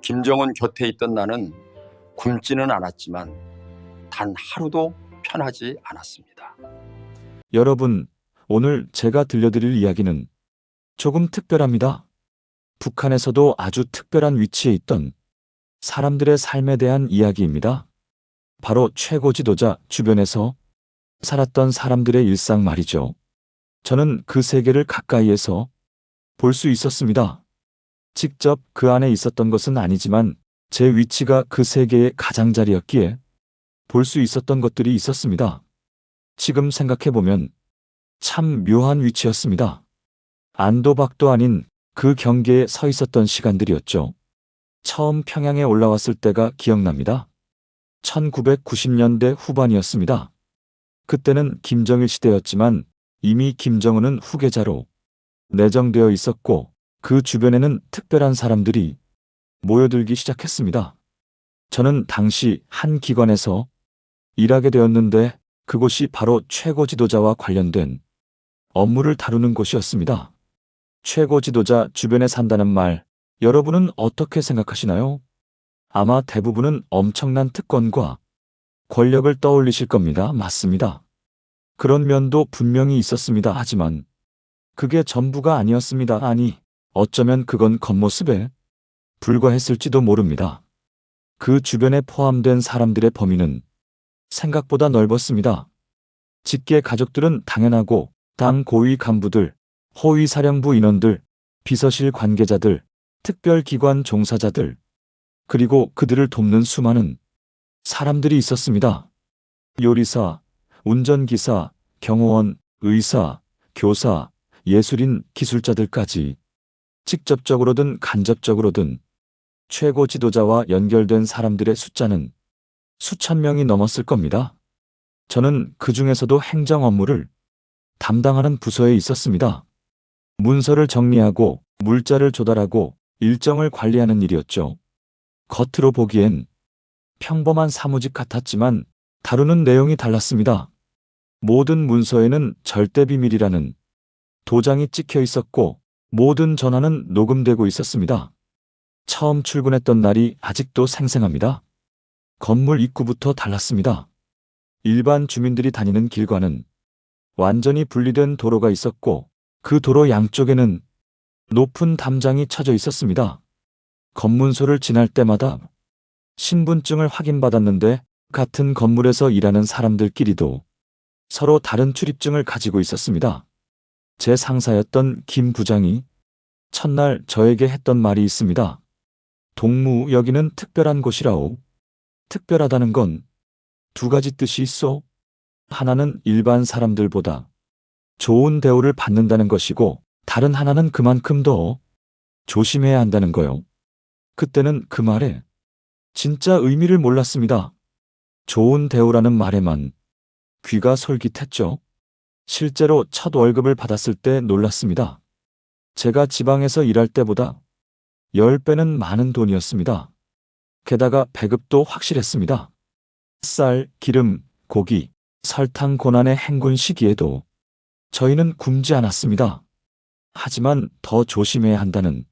김정은 곁에 있던 나는 굶지는 않았지만 단 하루도 편하지 않았습니다. 여러분, 오늘 제가 들려드릴 이야기는 조금 특별합니다. 북한에서도 아주 특별한 위치에 있던 사람들의 삶에 대한 이야기입니다. 바로 최고 지도자 주변에서 살았던 사람들의 일상 말이죠. 저는 그 세계를 가까이에서 볼 수 있었습니다. 직접 그 안에 있었던 것은 아니지만 제 위치가 그 세계의 가장자리였기에 볼 수 있었던 것들이 있었습니다. 지금 생각해보면 참 묘한 위치였습니다. 안도 박도 아닌 그 경계에 서 있었던 시간들이었죠. 처음 평양에 올라왔을 때가 기억납니다. 1990년대 후반이었습니다. 그때는 김정일 시대였지만 이미 김정은은 후계자로 내정되어 있었고 그 주변에는 특별한 사람들이 모여들기 시작했습니다. 저는 당시 한 기관에서 일하게 되었는데 그곳이 바로 최고 지도자와 관련된 업무를 다루는 곳이었습니다. 최고 지도자 주변에 산다는 말, 여러분은 어떻게 생각하시나요? 아마 대부분은 엄청난 특권과 권력을 떠올리실 겁니다. 맞습니다. 그런 면도 분명히 있었습니다. 하지만 그게 전부가 아니었습니다. 아니, 어쩌면 그건 겉모습에 불과했을지도 모릅니다. 그 주변에 포함된 사람들의 범위는 생각보다 넓었습니다. 직계 가족들은 당연하고 당 고위 간부들, 호위 사령부 인원들, 비서실 관계자들, 특별기관 종사자들, 그리고 그들을 돕는 수많은 사람들이 있었습니다. 요리사, 운전기사, 경호원, 의사, 교사, 예술인, 기술자들까지 직접적으로든 간접적으로든 최고 지도자와 연결된 사람들의 숫자는 수천 명이 넘었을 겁니다. 저는 그 중에서도 행정 업무를 담당하는 부서에 있었습니다. 문서를 정리하고 물자를 조달하고 일정을 관리하는 일이었죠. 겉으로 보기엔 평범한 사무직 같았지만 다루는 내용이 달랐습니다. 모든 문서에는 절대 비밀이라는 도장이 찍혀 있었고 모든 전화는 녹음되고 있었습니다. 처음 출근했던 날이 아직도 생생합니다. 건물 입구부터 달랐습니다. 일반 주민들이 다니는 길과는 완전히 분리된 도로가 있었고 그 도로 양쪽에는 높은 담장이 쳐져 있었습니다. 검문소를 지날 때마다 신분증을 확인받았는데 같은 건물에서 일하는 사람들끼리도 서로 다른 출입증을 가지고 있었습니다. 제 상사였던 김 부장이 첫날 저에게 했던 말이 있습니다. 동무, 여기는 특별한 곳이라오. 특별하다는 건 두 가지 뜻이 있어. 하나는 일반 사람들보다 좋은 대우를 받는다는 것이고 다른 하나는 그만큼 더 조심해야 한다는 거요. 그때는 그 말에 진짜 의미를 몰랐습니다. 좋은 대우라는 말에만 귀가 솔깃했죠. 실제로 첫 월급을 받았을 때 놀랐습니다. 제가 지방에서 일할 때보다 10배는 많은 돈이었습니다. 게다가 배급도 확실했습니다. 쌀, 기름, 고기, 설탕 고난의 행군 시기에도 저희는 굶지 않았습니다. 하지만 더 조심해야 한다는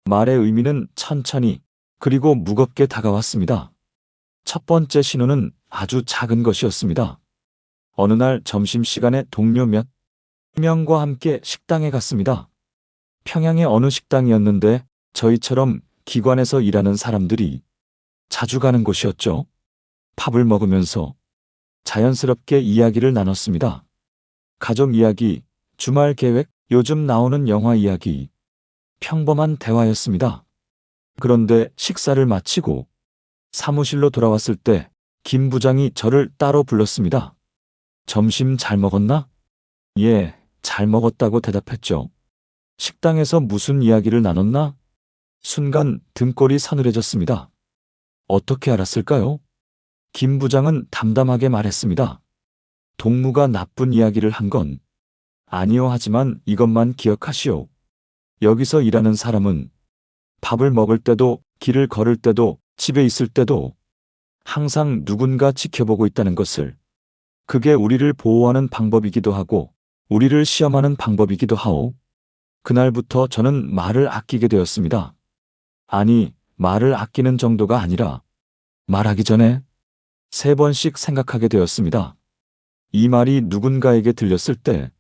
말의 의미는 천천히 그리고 무겁게 다가왔습니다. 첫 번째 신호는 아주 작은 것이었습니다. 어느 날 점심시간에 동료 몇 명과 함께 식당에 갔습니다. 평양의 어느 식당이었는데 저희처럼 기관에서 일하는 사람들이 자주 가는 곳이었죠. 밥을 먹으면서 자연스럽게 이야기를 나눴습니다. 가족 이야기, 주말 계획, 요즘 나오는 영화 이야기, 평범한 대화였습니다. 그런데 식사를 마치고 사무실로 돌아왔을 때 김 부장이 저를 따로 불렀습니다. 점심 잘 먹었나? 예, 잘 먹었다고 대답했죠. 식당에서 무슨 이야기를 나눴나? 순간 등골이 서늘해졌습니다. 어떻게 알았을까요? 김 부장은 담담하게 말했습니다. 동무가 나쁜 이야기를 한 건 아니요, 하지만 이것만 기억하시오. 여기서 일하는 사람은 밥을 먹을 때도, 길을 걸을 때도, 집에 있을 때도 항상 누군가 지켜보고 있다는 것을. 그게 우리를 보호하는 방법이기도 하고 우리를 시험하는 방법이기도 하오. 그날부터 저는 말을 아끼게 되었습니다. 아니, 말을 아끼는 정도가 아니라 말하기 전에 3번씩 생각하게 되었습니다. 이 말이 누군가에게 들렸을 때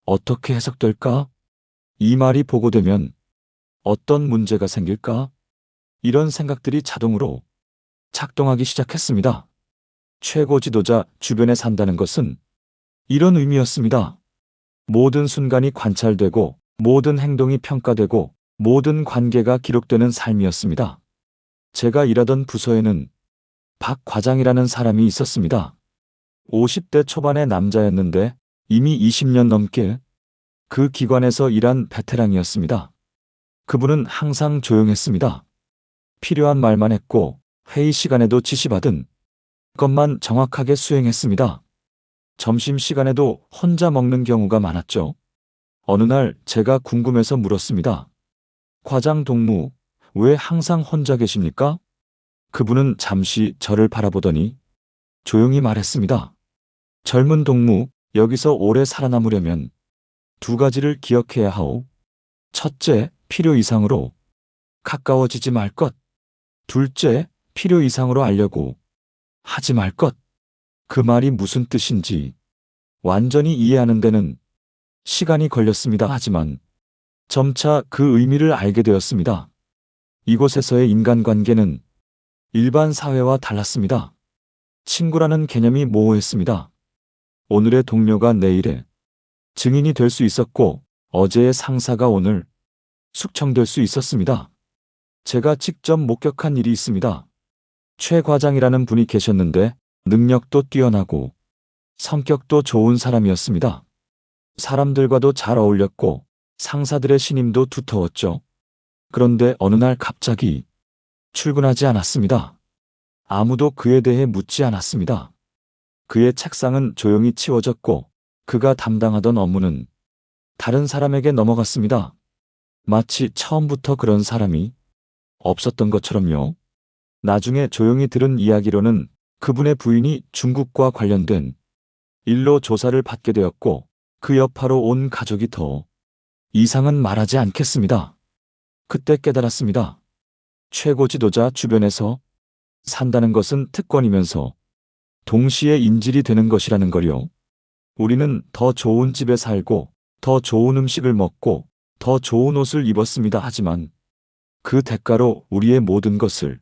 어떻게 해석될까? 이 말이 보고되면 어떤 문제가 생길까? 이런 생각들이 자동으로 작동하기 시작했습니다. 최고 지도자 주변에 산다는 것은 이런 의미였습니다. 모든 순간이 관찰되고 모든 행동이 평가되고 모든 관계가 기록되는 삶이었습니다. 제가 일하던 부서에는 박 과장이라는 사람이 있었습니다. 50대 초반의 남자였는데 이미 20년 넘게 그 기관에서 일한 베테랑이었습니다. 그분은 항상 조용했습니다. 필요한 말만 했고 회의 시간에도 지시받은 것만 정확하게 수행했습니다. 점심시간에도 혼자 먹는 경우가 많았죠. 어느 날 제가 궁금해서 물었습니다. 과장 동무, 왜 항상 혼자 계십니까? 그분은 잠시 저를 바라보더니 조용히 말했습니다. 젊은 동무, 여기서 오래 살아남으려면 2가지를 기억해야 하오. 첫째, 필요 이상으로 가까워지지 말 것. 둘째, 필요 이상으로 알려고 하지 말 것. 그 말이 무슨 뜻인지 완전히 이해하는 데는 시간이 걸렸습니다. 하지만 점차 그 의미를 알게 되었습니다. 이곳에서의 인간관계는 일반 사회와 달랐습니다. 친구라는 개념이 모호했습니다. 오늘의 동료가 내일의 증인이 될 수 있었고 어제의 상사가 오늘 숙청될 수 있었습니다. 제가 직접 목격한 일이 있습니다. 최 과장이라는 분이 계셨는데 능력도 뛰어나고 성격도 좋은 사람이었습니다. 사람들과도 잘 어울렸고 상사들의 신임도 두터웠죠. 그런데 어느 날 갑자기 출근하지 않았습니다. 아무도 그에 대해 묻지 않았습니다. 그의 책상은 조용히 치워졌고 그가 담당하던 업무는 다른 사람에게 넘어갔습니다. 마치 처음부터 그런 사람이 없었던 것처럼요. 나중에 조용히 들은 이야기로는 그분의 부인이 중국과 관련된 일로 조사를 받게 되었고 그 여파로 온 가족이 더 이상은 말하지 않겠습니다. 그때 깨달았습니다. 최고 지도자 주변에서 산다는 것은 특권이면서 동시에 인질이 되는 것이라는 걸요. 우리는 더 좋은 집에 살고 더 좋은 음식을 먹고 더 좋은 옷을 입었습니다. 하지만 그 대가로 우리의 모든 것을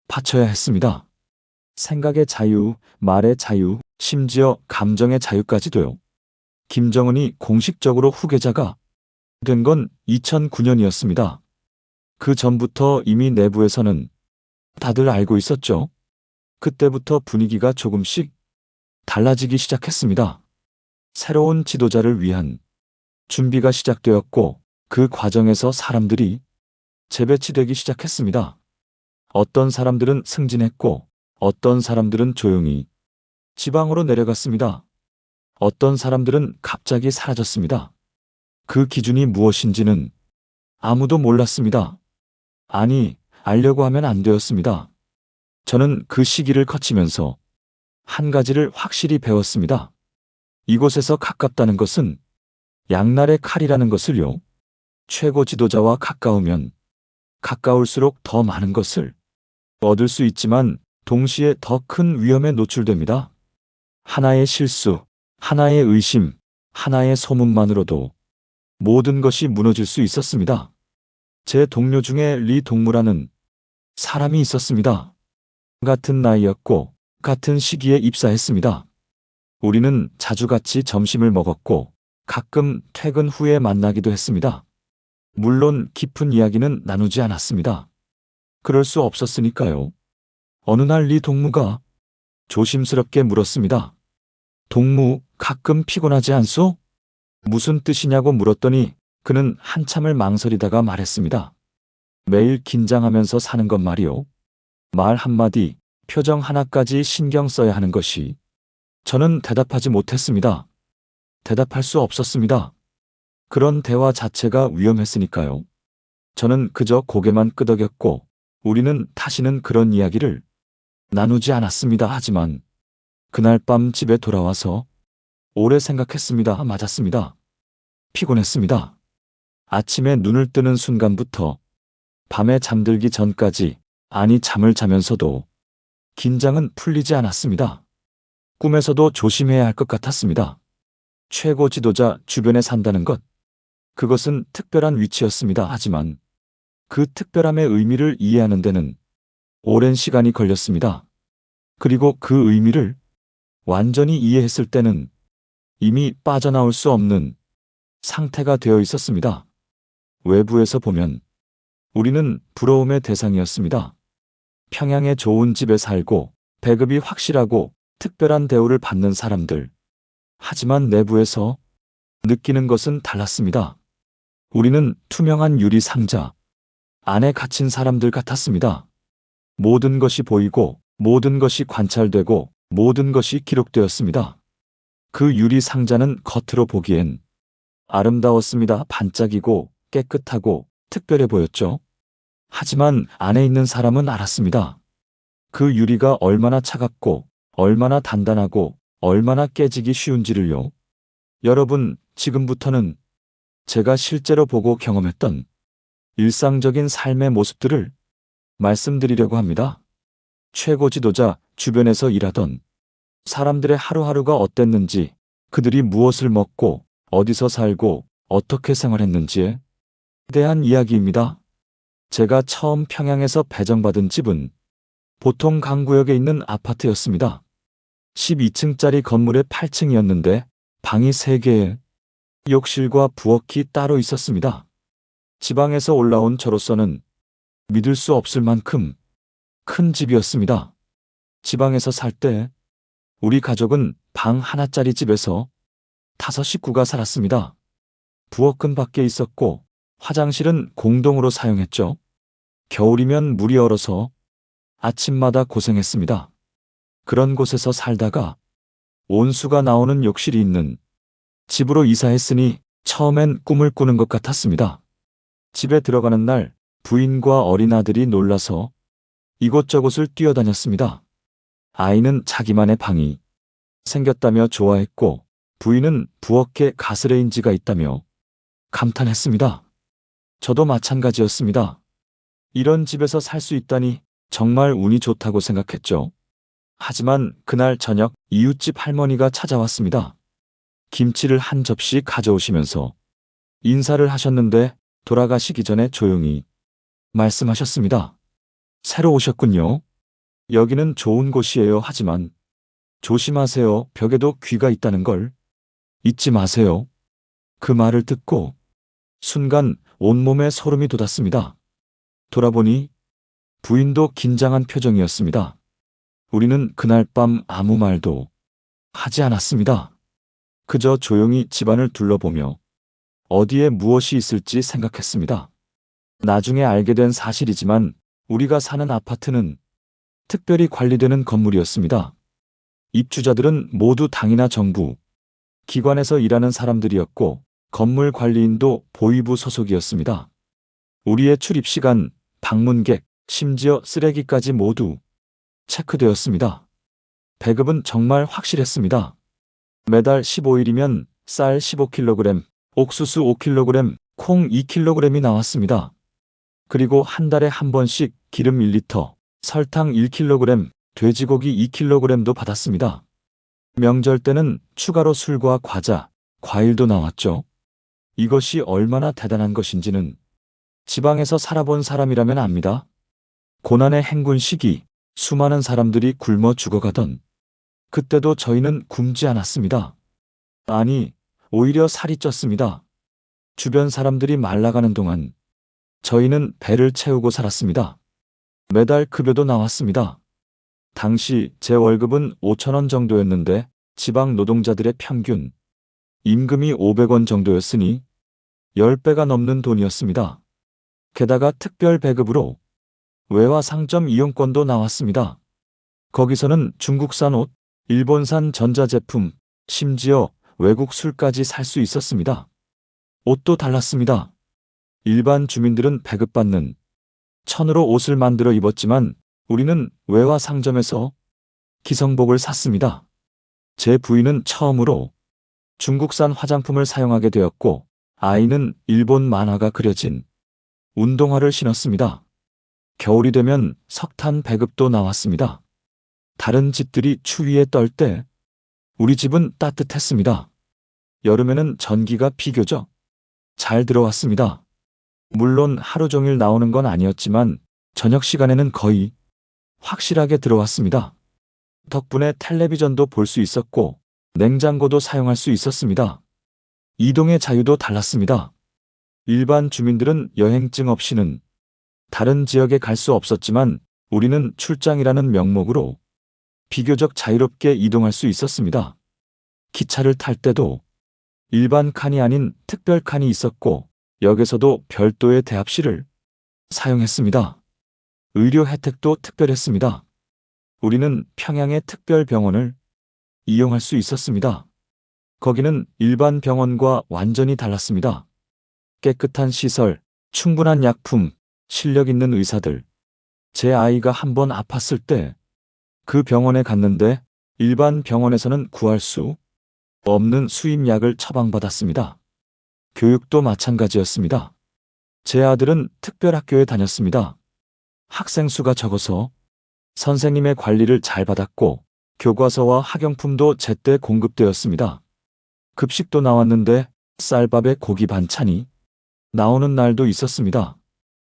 바쳐야 했습니다. 생각의 자유, 말의 자유, 심지어 감정의 자유까지도요. 김정은이 공식적으로 후계자가 된 건 2009년이었습니다. 그 전부터 이미 내부에서는 다들 알고 있었죠. 그때부터 분위기가 조금씩 달라지기 시작했습니다. 새로운 지도자를 위한 준비가 시작되었고 그 과정에서 사람들이 재배치되기 시작했습니다. 어떤 사람들은 승진했고 어떤 사람들은 조용히 지방으로 내려갔습니다. 어떤 사람들은 갑자기 사라졌습니다. 그 기준이 무엇인지는 아무도 몰랐습니다. 아니, 알려고 하면 안 되었습니다. 저는 그 시기를 거치면서 한 가지를 확실히 배웠습니다. 이곳에서 가깝다는 것은 양날의 칼이라는 것을요. 최고 지도자와 가까우면 가까울수록 더 많은 것을 얻을 수 있지만 동시에 더 큰 위험에 노출됩니다. 하나의 실수, 하나의 의심, 하나의 소문만으로도 모든 것이 무너질 수 있었습니다. 제 동료 중에 리 동무라는 사람이 있었습니다. 같은 나이였고 같은 시기에 입사했습니다. 우리는 자주 같이 점심을 먹었고 가끔 퇴근 후에 만나기도 했습니다. 물론 깊은 이야기는 나누지 않았습니다. 그럴 수 없었으니까요. 어느 날 리 동무가 조심스럽게 물었습니다. 동무, 가끔 피곤하지 않소? 무슨 뜻이냐고 물었더니 그는 한참을 망설이다가 말했습니다. 매일 긴장하면서 사는 것 말이오. 말 한마디, 표정 하나까지 신경 써야 하는 것이. 저는 대답하지 못했습니다. 대답할 수 없었습니다. 그런 대화 자체가 위험했으니까요. 저는 그저 고개만 끄덕였고 우리는 다시는 그런 이야기를 나누지 않았습니다. 하지만 그날 밤 집에 돌아와서 오래 생각했습니다. 맞았습니다. 피곤했습니다. 아침에 눈을 뜨는 순간부터 밤에 잠들기 전까지, 아니 잠을 자면서도 긴장은 풀리지 않았습니다. 꿈에서도 조심해야 할 것 같았습니다. 최고 지도자 주변에 산다는 것, 그것은 특별한 위치였습니다. 하지만 그 특별함의 의미를 이해하는 데는 오랜 시간이 걸렸습니다. 그리고 그 의미를 완전히 이해했을 때는 이미 빠져나올 수 없는 상태가 되어 있었습니다. 외부에서 보면 우리는 부러움의 대상이었습니다. 평양의 좋은 집에 살고 배급이 확실하고 특별한 대우를 받는 사람들. 하지만 내부에서 느끼는 것은 달랐습니다. 우리는 투명한 유리 상자 안에 갇힌 사람들 같았습니다. 모든 것이 보이고 모든 것이 관찰되고 모든 것이 기록되었습니다. 그 유리 상자는 겉으로 보기엔 아름다웠습니다. 반짝이고 깨끗하고 특별해 보였죠. 하지만 안에 있는 사람은 알았습니다. 그 유리가 얼마나 차갑고 얼마나 단단하고 얼마나 깨지기 쉬운지를요. 여러분, 지금부터는 제가 실제로 보고 경험했던 일상적인 삶의 모습들을 말씀드리려고 합니다. 최고 지도자 주변에서 일하던 사람들의 하루하루가 어땠는지, 그들이 무엇을 먹고 어디서 살고 어떻게 생활했는지에 대한 이야기입니다. 제가 처음 평양에서 배정받은 집은 보통 강구역에 있는 아파트였습니다. 12층짜리 건물의 8층이었는데 방이 3개에 욕실과 부엌이 따로 있었습니다. 지방에서 올라온 저로서는 믿을 수 없을 만큼 큰 집이었습니다. 지방에서 살 때 우리 가족은 방 하나짜리 집에서 5 식구가 살았습니다. 부엌은 밖에 있었고 화장실은 공동으로 사용했죠. 겨울이면 물이 얼어서 아침마다 고생했습니다. 그런 곳에서 살다가 온수가 나오는 욕실이 있는 집으로 이사했으니 처음엔 꿈을 꾸는 것 같았습니다. 집에 들어가는 날 부인과 어린아들이 놀라서 이곳저곳을 뛰어다녔습니다. 아이는 자기만의 방이 생겼다며 좋아했고 부인은 부엌에 가스레인지가 있다며 감탄했습니다. 저도 마찬가지였습니다. 이런 집에서 살 수 있다니 정말 운이 좋다고 생각했죠. 하지만 그날 저녁 이웃집 할머니가 찾아왔습니다. 김치를 한 접시 가져오시면서 인사를 하셨는데 돌아가시기 전에 조용히 말씀하셨습니다. 새로 오셨군요. 여기는 좋은 곳이에요. 하지만 조심하세요. 벽에도 귀가 있다는 걸 잊지 마세요. 그 말을 듣고 순간 온몸에 소름이 돋았습니다. 돌아보니 부인도 긴장한 표정이었습니다. 우리는 그날 밤 아무 말도 하지 않았습니다. 그저 조용히 집안을 둘러보며 어디에 무엇이 있을지 생각했습니다. 나중에 알게 된 사실이지만 우리가 사는 아파트는 특별히 관리되는 건물이었습니다. 입주자들은 모두 당이나 정부, 기관에서 일하는 사람들이었고 건물 관리인도 보위부 소속이었습니다. 우리의 출입 시간, 방문객, 심지어 쓰레기까지 모두 체크되었습니다. 배급은 정말 확실했습니다. 매달 15일이면 쌀 15kg, 옥수수 5kg, 콩 2kg이 나왔습니다. 그리고 한 달에 한 번씩 기름 1리터, 설탕 1kg, 돼지고기 2kg도 받았습니다. 명절 때는 추가로 술과 과자, 과일도 나왔죠. 이것이 얼마나 대단한 것인지는 지방에서 살아본 사람이라면 압니다. 고난의 행군 시기, 수많은 사람들이 굶어 죽어가던 그때도 저희는 굶지 않았습니다. 아니, 오히려 살이 쪘습니다. 주변 사람들이 말라가는 동안 저희는 배를 채우고 살았습니다. 매달 급여도 나왔습니다. 당시 제 월급은 5,000원 정도였는데 지방 노동자들의 평균 임금이 500원 정도였으니 10배가 넘는 돈이었습니다. 게다가 특별 배급으로 외화 상점 이용권도 나왔습니다. 거기서는 중국산 옷, 일본산 전자제품, 심지어 외국 술까지 살 수 있었습니다. 옷도 달랐습니다. 일반 주민들은 배급받는 천으로 옷을 만들어 입었지만 우리는 외화 상점에서 기성복을 샀습니다. 제 부인은 처음으로 중국산 화장품을 사용하게 되었고 아이는 일본 만화가 그려진 운동화를 신었습니다. 겨울이 되면 석탄 배급도 나왔습니다. 다른 집들이 추위에 떨 때 우리 집은 따뜻했습니다. 여름에는 전기가 비교적 잘 들어왔습니다. 물론 하루 종일 나오는 건 아니었지만 저녁 시간에는 거의 확실하게 들어왔습니다. 덕분에 텔레비전도 볼 수 있었고 냉장고도 사용할 수 있었습니다. 이동의 자유도 달랐습니다. 일반 주민들은 여행증 없이는 다른 지역에 갈 수 없었지만 우리는 출장이라는 명목으로 비교적 자유롭게 이동할 수 있었습니다. 기차를 탈 때도 일반 칸이 아닌 특별 칸이 있었고 역에서도 별도의 대합실을 사용했습니다. 의료 혜택도 특별했습니다. 우리는 평양의 특별병원을 이용할 수 있었습니다. 거기는 일반 병원과 완전히 달랐습니다. 깨끗한 시설, 충분한 약품, 실력 있는 의사들. 제 아이가 한번 아팠을 때 그 병원에 갔는데 일반 병원에서는 구할 수 없는 수입약을 처방받았습니다. 교육도 마찬가지였습니다. 제 아들은 특별학교에 다녔습니다. 학생 수가 적어서 선생님의 관리를 잘 받았고 교과서와 학용품도 제때 공급되었습니다. 급식도 나왔는데 쌀밥에 고기 반찬이 나오는 날도 있었습니다.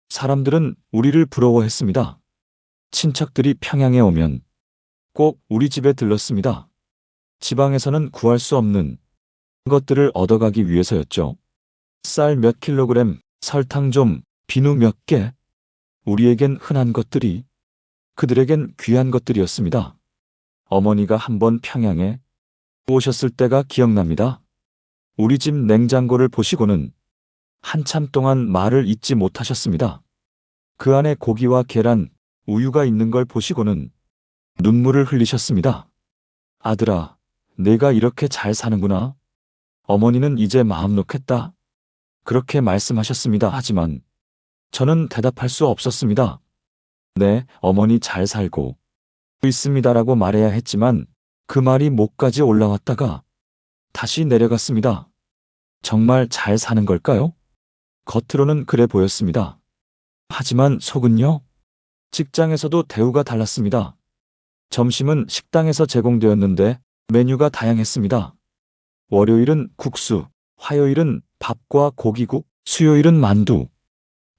사람들은 우리를 부러워했습니다. 친척들이 평양에 오면 꼭 우리 집에 들렀습니다. 지방에서는 구할 수 없는 것들을 얻어가기 위해서였죠. 쌀 몇 킬로그램, 설탕 좀, 비누 몇 개. 우리에겐 흔한 것들이 그들에겐 귀한 것들이었습니다. 어머니가 한번 평양에 오셨을 때가 기억납니다. 우리 집 냉장고를 보시고는 한참 동안 말을 잇지 못하셨습니다. 그 안에 고기와 계란, 우유가 있는 걸 보시고는 눈물을 흘리셨습니다. 아들아, 내가 이렇게 잘 사는구나. 어머니는 이제 마음 놓겠다. 그렇게 말씀하셨습니다. 하지만 저는 대답할 수 없었습니다. 네, 어머니 잘 살고 있습니다라고 말해야 했지만 그 말이 목까지 올라왔다가 다시 내려갔습니다. 정말 잘 사는 걸까요? 겉으로는 그래 보였습니다. 하지만 속은요? 직장에서도 대우가 달랐습니다. 점심은 식당에서 제공되었는데 메뉴가 다양했습니다. 월요일은 국수, 화요일은 밥과 고기국, 수요일은 만두.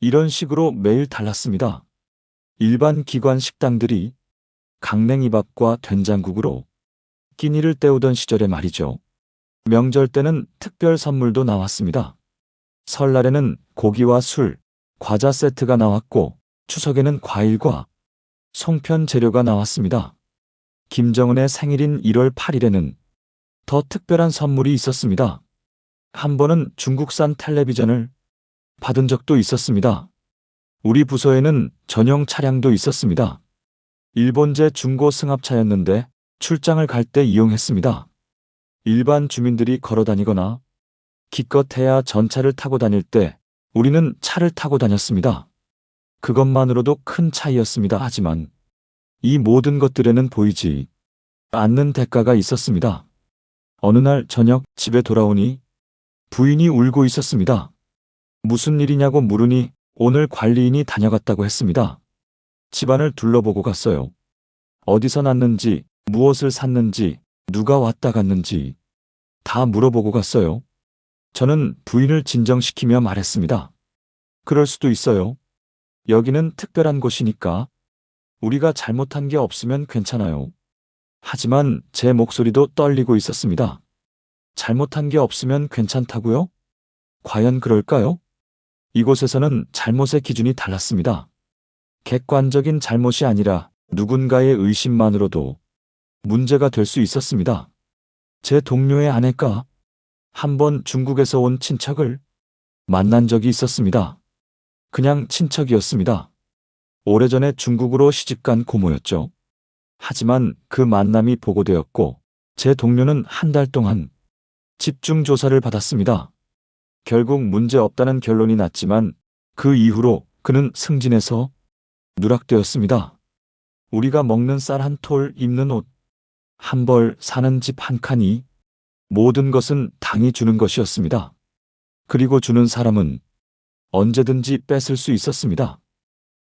이런 식으로 매일 달랐습니다. 일반 기관 식당들이 강냉이밥과 된장국으로 끼니를 때우던 시절에 말이죠. 명절 때는 특별 선물도 나왔습니다. 설날에는 고기와 술, 과자 세트가 나왔고 추석에는 과일과 송편 재료가 나왔습니다. 김정은의 생일인 1월 8일에는 더 특별한 선물이 있었습니다. 한 번은 중국산 텔레비전을 받은 적도 있었습니다. 우리 부서에는 전용 차량도 있었습니다. 일본제 중고 승합차였는데 출장을 갈 때 이용했습니다. 일반 주민들이 걸어 다니거나 기껏해야 전차를 타고 다닐 때 우리는 차를 타고 다녔습니다. 그것만으로도 큰 차이였습니다. 하지만 이 모든 것들에는 보이지 않는 대가가 있었습니다. 어느 날 저녁 집에 돌아오니 부인이 울고 있었습니다. 무슨 일이냐고 물으니 오늘 관리인이 다녀갔다고 했습니다. 집안을 둘러보고 갔어요. 어디서 났는지, 무엇을 샀는지, 누가 왔다 갔는지 다 물어보고 갔어요. 저는 부인을 진정시키며 말했습니다. 그럴 수도 있어요. 여기는 특별한 곳이니까 우리가 잘못한 게 없으면 괜찮아요. 하지만 제 목소리도 떨리고 있었습니다. 잘못한 게 없으면 괜찮다고요? 과연 그럴까요? 이곳에서는 잘못의 기준이 달랐습니다. 객관적인 잘못이 아니라 누군가의 의심만으로도 문제가 될 수 있었습니다. 제 동료의 아내가 한번 중국에서 온 친척을 만난 적이 있었습니다. 그냥 친척이었습니다. 오래전에 중국으로 시집간 고모였죠. 하지만 그 만남이 보고되었고 제 동료는 한 달 동안 집중 조사를 받았습니다. 결국 문제 없다는 결론이 났지만 그 이후로 그는 승진해서 누락되었습니다. 우리가 먹는 쌀 한 톨, 입는 옷 한 벌, 사는 집 한 칸이 모든 것은 당이 주는 것이었습니다. 그리고 주는 사람은 언제든지 뺏을 수 있었습니다.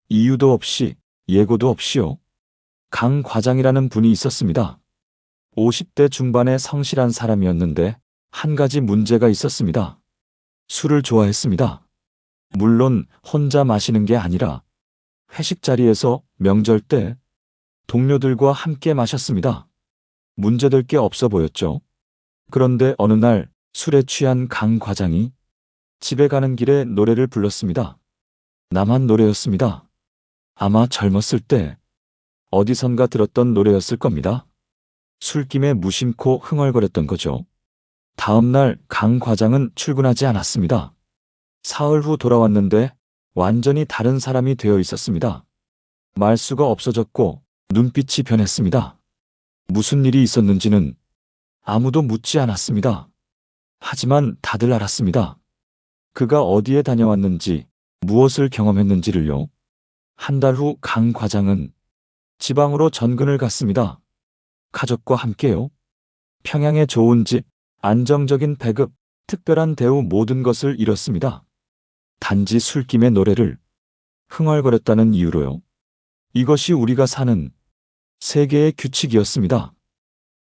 이유도 없이, 예고도 없이요. 강 과장이라는 분이 있었습니다. 50대 중반의 성실한 사람이었는데 한 가지 문제가 있었습니다. 술을 좋아했습니다. 물론 혼자 마시는 게 아니라 회식 자리에서 명절 때 동료들과 함께 마셨습니다. 문제될 게 없어 보였죠. 그런데 어느 날 술에 취한 강 과장이 집에 가는 길에 노래를 불렀습니다. 나만 노래였습니다. 아마 젊었을 때 어디선가 들었던 노래였을 겁니다. 술김에 무심코 흥얼거렸던 거죠. 다음 날 강 과장은 출근하지 않았습니다. 사흘 후 돌아왔는데 완전히 다른 사람이 되어 있었습니다. 말수가 없어졌고 눈빛이 변했습니다. 무슨 일이 있었는지는 아무도 묻지 않았습니다. 하지만 다들 알았습니다. 그가 어디에 다녀왔는지, 무엇을 경험했는지를요. 한 달 후 강 과장은 지방으로 전근을 갔습니다. 가족과 함께요. 평양에 좋은 집, 안정적인 배급, 특별한 대우 모든 것을 잃었습니다. 단지 술김의 노래를 흥얼거렸다는 이유로요. 이것이 우리가 사는 세계의 규칙이었습니다.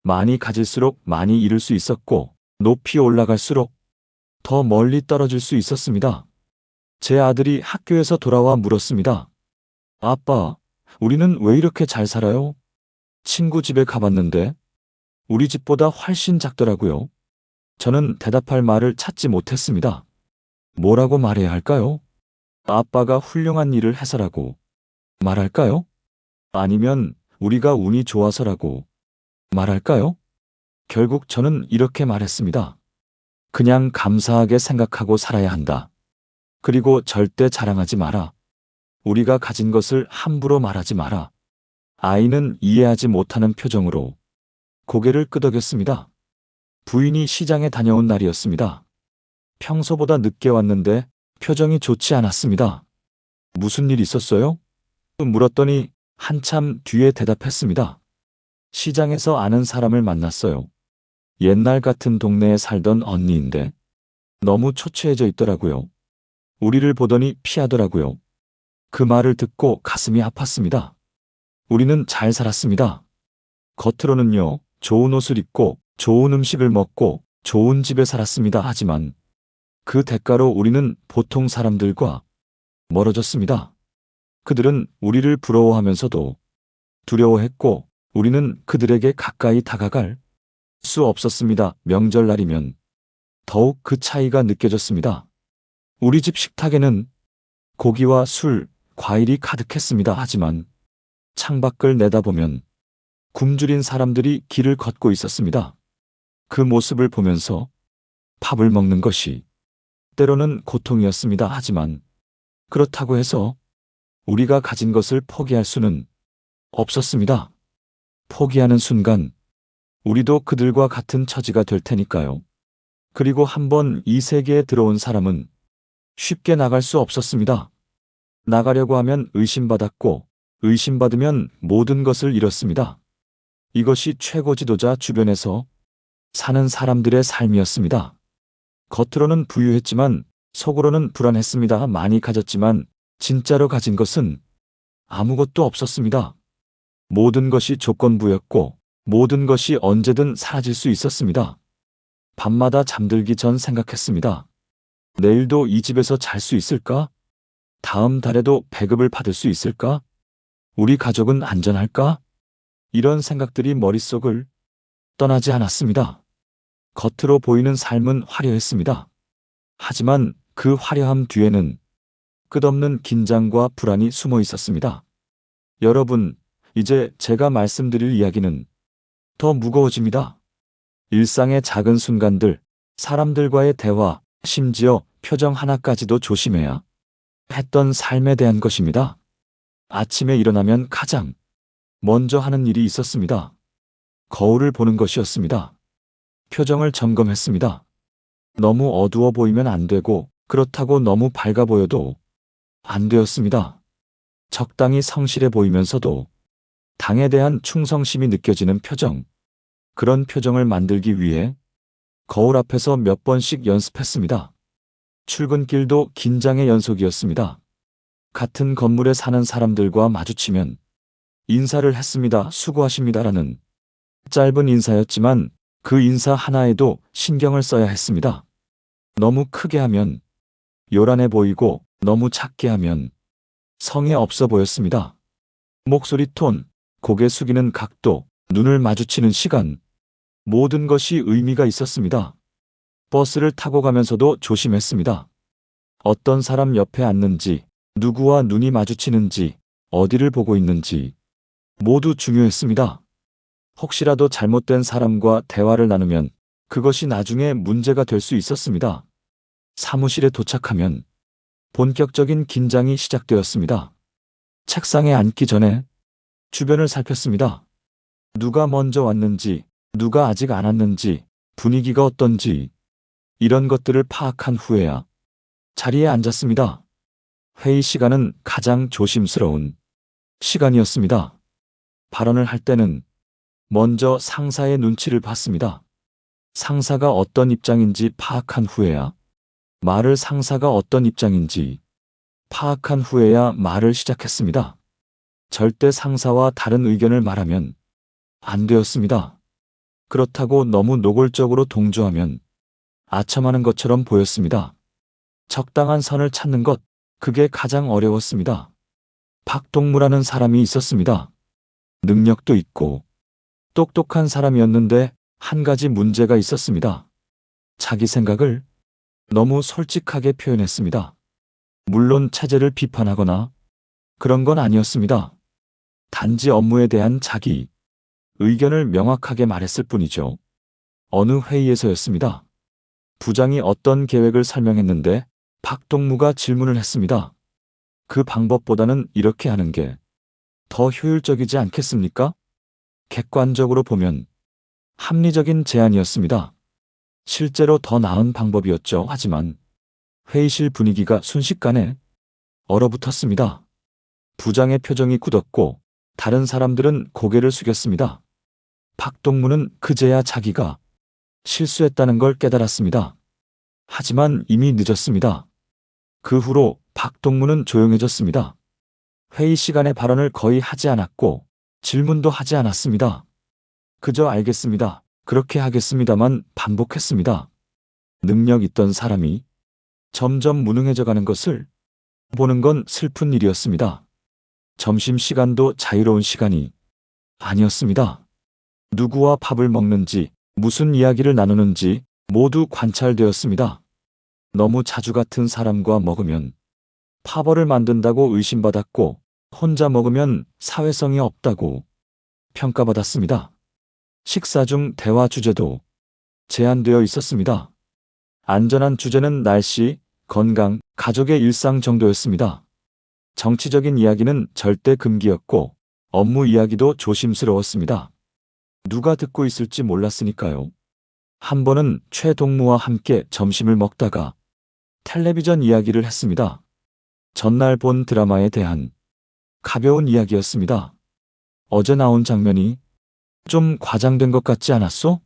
많이 가질수록 많이 잃을 수 있었고 높이 올라갈수록 더 멀리 떨어질 수 있었습니다. 제 아들이 학교에서 돌아와 물었습니다. 아빠, 우리는 왜 이렇게 잘 살아요? 친구 집에 가봤는데 우리 집보다 훨씬 작더라고요. 저는 대답할 말을 찾지 못했습니다. 뭐라고 말해야 할까요? 아빠가 훌륭한 일을 해서라고 말할까요? 아니면 우리가 운이 좋아서라고 말할까요? 결국 저는 이렇게 말했습니다. 그냥 감사하게 생각하고 살아야 한다. 그리고 절대 자랑하지 마라. 우리가 가진 것을 함부로 말하지 마라. 아이는 이해하지 못하는 표정으로 고개를 끄덕였습니다. 부인이 시장에 다녀온 날이었습니다. 평소보다 늦게 왔는데 표정이 좋지 않았습니다. 무슨 일 있었어요? 물었더니 한참 뒤에 대답했습니다. 시장에서 아는 사람을 만났어요. 옛날 같은 동네에 살던 언니인데 너무 초췌해져 있더라고요. 우리를 보더니 피하더라고요. 그 말을 듣고 가슴이 아팠습니다. 우리는 잘 살았습니다. 겉으로는요, 좋은 옷을 입고 좋은 음식을 먹고 좋은 집에 살았습니다. 하지만 그 대가로 우리는 보통 사람들과 멀어졌습니다. 그들은 우리를 부러워하면서도 두려워했고 우리는 그들에게 가까이 다가갈 수 없었습니다. 명절날이면 더욱 그 차이가 느껴졌습니다. 우리 집 식탁에는 고기와 술, 과일이 가득했습니다. 하지만 창밖을 내다보면 굶주린 사람들이 길을 걷고 있었습니다. 그 모습을 보면서 밥을 먹는 것이 때로는 고통이었습니다. 하지만 그렇다고 해서 우리가 가진 것을 포기할 수는 없었습니다. 포기하는 순간 우리도 그들과 같은 처지가 될 테니까요. 그리고 한번 이 세계에 들어온 사람은 쉽게 나갈 수 없었습니다. 나가려고 하면 의심받았고 의심받으면 모든 것을 잃었습니다. 이것이 최고 지도자 주변에서 사는 사람들의 삶이었습니다. 겉으로는 부유했지만 속으로는 불안했습니다. 많이 가졌지만 진짜로 가진 것은 아무것도 없었습니다. 모든 것이 조건부였고 모든 것이 언제든 사라질 수 있었습니다. 밤마다 잠들기 전 생각했습니다. 내일도 이 집에서 잘 수 있을까? 다음 달에도 배급을 받을 수 있을까? 우리 가족은 안전할까? 이런 생각들이 머릿속을 떠나지 않았습니다. 겉으로 보이는 삶은 화려했습니다. 하지만 그 화려함 뒤에는 끝없는 긴장과 불안이 숨어 있었습니다. 여러분, 이제 제가 말씀드릴 이야기는 더 무거워집니다. 일상의 작은 순간들, 사람들과의 대화, 심지어 표정 하나까지도 조심해야 했던 삶에 대한 것입니다. 아침에 일어나면 가장 먼저 하는 일이 있었습니다. 거울을 보는 것이었습니다. 표정을 점검했습니다. 너무 어두워 보이면 안 되고 그렇다고 너무 밝아 보여도 안 되었습니다. 적당히 성실해 보이면서도 당에 대한 충성심이 느껴지는 표정. 그런 표정을 만들기 위해 거울 앞에서 몇 번씩 연습했습니다. 출근길도 긴장의 연속이었습니다. 같은 건물에 사는 사람들과 마주치면 인사를 했습니다. 수고하십니다라는 짧은 인사였지만 그 인사 하나에도 신경을 써야 했습니다. 너무 크게 하면 요란해 보이고 너무 작게 하면 성의 없어 보였습니다. 목소리 톤, 고개 숙이는 각도, 눈을 마주치는 시간, 모든 것이 의미가 있었습니다. 버스를 타고 가면서도 조심했습니다. 어떤 사람 옆에 앉는지, 누구와 눈이 마주치는지, 어디를 보고 있는지 모두 중요했습니다. 혹시라도 잘못된 사람과 대화를 나누면 그것이 나중에 문제가 될 수 있었습니다. 사무실에 도착하면 본격적인 긴장이 시작되었습니다. 책상에 앉기 전에 주변을 살폈습니다. 누가 먼저 왔는지, 누가 아직 안 왔는지, 분위기가 어떤지 이런 것들을 파악한 후에야 자리에 앉았습니다. 회의 시간은 가장 조심스러운 시간이었습니다. 발언을 할 때는 먼저 상사의 눈치를 봤습니다. 상사가 어떤 입장인지 파악한 후에야 말을 상사가 어떤 입장인지 파악한 후에야 말을 시작했습니다. 절대 상사와 다른 의견을 말하면 안 되었습니다. 그렇다고 너무 노골적으로 동조하면 아첨하는 것처럼 보였습니다. 적당한 선을 찾는 것, 그게 가장 어려웠습니다. 박동무라는 사람이 있었습니다. 능력도 있고 똑똑한 사람이었는데 한 가지 문제가 있었습니다. 자기 생각을 너무 솔직하게 표현했습니다. 물론 체제를 비판하거나 그런 건 아니었습니다. 단지 업무에 대한 자기 의견을 명확하게 말했을 뿐이죠. 어느 회의에서였습니다. 부장이 어떤 계획을 설명했는데 박동무가 질문을 했습니다. 그 방법보다는 이렇게 하는 게 더 효율적이지 않겠습니까? 객관적으로 보면 합리적인 제안이었습니다. 실제로 더 나은 방법이었죠. 하지만 회의실 분위기가 순식간에 얼어붙었습니다. 부장의 표정이 굳었고 다른 사람들은 고개를 숙였습니다. 박동무는 그제야 자기가 실수했다는 걸 깨달았습니다. 하지만 이미 늦었습니다. 그 후로 박동무는 조용해졌습니다. 회의 시간에 발언을 거의 하지 않았고 질문도 하지 않았습니다. 그저 알겠습니다. 그렇게 하겠습니다만 반복했습니다. 능력 있던 사람이 점점 무능해져 가는 것을 보는 건 슬픈 일이었습니다. 점심시간도 자유로운 시간이 아니었습니다. 누구와 밥을 먹는지, 무슨 이야기를 나누는지 모두 관찰되었습니다. 너무 자주 같은 사람과 먹으면 파벌을 만든다고 의심받았고 혼자 먹으면 사회성이 없다고 평가받았습니다. 식사 중 대화 주제도 제한되어 있었습니다. 안전한 주제는 날씨, 건강, 가족의 일상 정도였습니다. 정치적인 이야기는 절대 금기였고 업무 이야기도 조심스러웠습니다. 누가 듣고 있을지 몰랐으니까요. 한 번은 최동무와 함께 점심을 먹다가 텔레비전 이야기를 했습니다. 전날 본 드라마에 대한 가벼운 이야기였습니다. 어제 나온 장면이 좀 과장된 것 같지 않았소?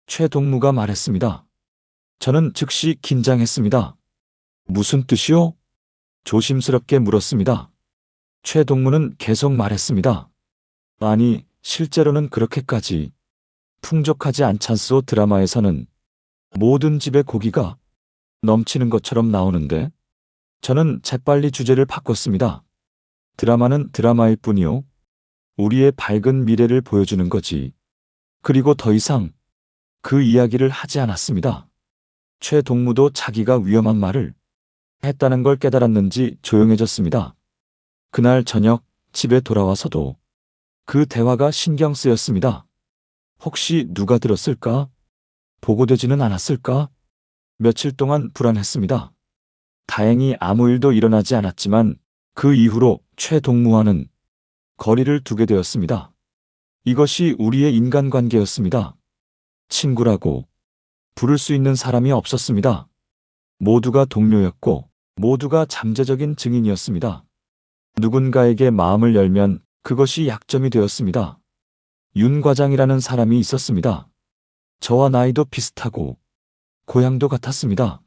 최동무가 말했습니다. 저는 즉시 긴장했습니다. 무슨 뜻이오? 조심스럽게 물었습니다. 최동무는 계속 말했습니다. 아니, 실제로는 그렇게까지 풍족하지 않잖소. 드라마에서는 모든 집에 고기가 넘치는 것처럼 나오는데 저는 재빨리 주제를 바꿨습니다. 드라마는 드라마일 뿐이요. 우리의 밝은 미래를 보여주는 거지. 그리고 더 이상 그 이야기를 하지 않았습니다. 최동무도 자기가 위험한 말을 했다는 걸 깨달았는지 조용해졌습니다. 그날 저녁 집에 돌아와서도 그 대화가 신경 쓰였습니다. 혹시 누가 들었을까? 보고되지는 않았을까? 며칠 동안 불안했습니다. 다행히 아무 일도 일어나지 않았지만 그 이후로 최동무와는 거리를 두게 되었습니다. 이것이 우리의 인간관계였습니다. 친구라고 부를 수 있는 사람이 없었습니다. 모두가 동료였고 모두가 잠재적인 증인이었습니다. 누군가에게 마음을 열면 그것이 약점이 되었습니다. 윤 과장이라는 사람이 있었습니다. 저와 나이도 비슷하고 고향도 같았습니다.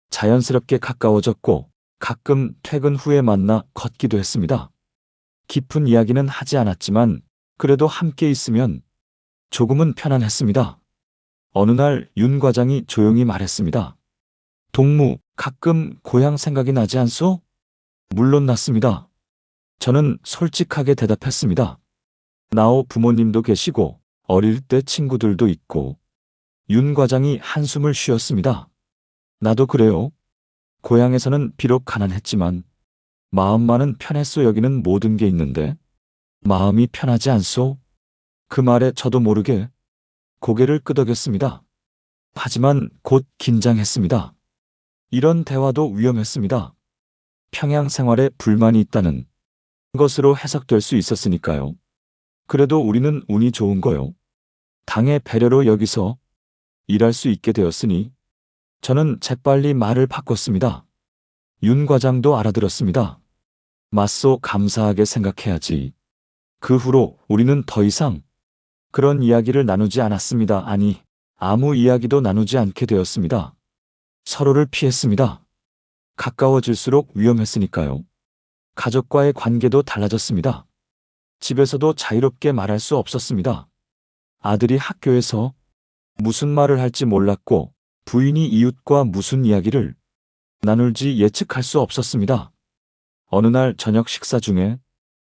자연스럽게 가까워졌고 가끔 퇴근 후에 만나 걷기도 했습니다. 깊은 이야기는 하지 않았지만 그래도 함께 있으면 조금은 편안했습니다. 어느 날 윤 과장이 조용히 말했습니다. 동무, 가끔 고향 생각이 나지 않소? 물론 났습니다. 저는 솔직하게 대답했습니다. 나오 부모님도 계시고 어릴 때 친구들도 있고. 윤 과장이 한숨을 쉬었습니다. 나도 그래요. 고향에서는 비록 가난했지만 마음만은 편했소. 여기는 모든 게 있는데 마음이 편하지 않소? 그 말에 저도 모르게 고개를 끄덕였습니다. 하지만 곧 긴장했습니다. 이런 대화도 위험했습니다. 평양 생활에 불만이 있다는 것으로 해석될 수 있었으니까요. 그래도 우리는 운이 좋은 거요. 당의 배려로 여기서 일할 수 있게 되었으니 저는 재빨리 말을 바꿨습니다. 윤 과장도 알아들었습니다. 맞소, 감사하게 생각해야지. 그 후로 우리는 더 이상 그런 이야기를 나누지 않았습니다. 아니, 아무 이야기도 나누지 않게 되었습니다. 서로를 피했습니다. 가까워질수록 위험했으니까요. 가족과의 관계도 달라졌습니다. 집에서도 자유롭게 말할 수 없었습니다. 아들이 학교에서 무슨 말을 할지 몰랐고 부인이 이웃과 무슨 이야기를 나눌지 예측할 수 없었습니다. 어느 날 저녁 식사 중에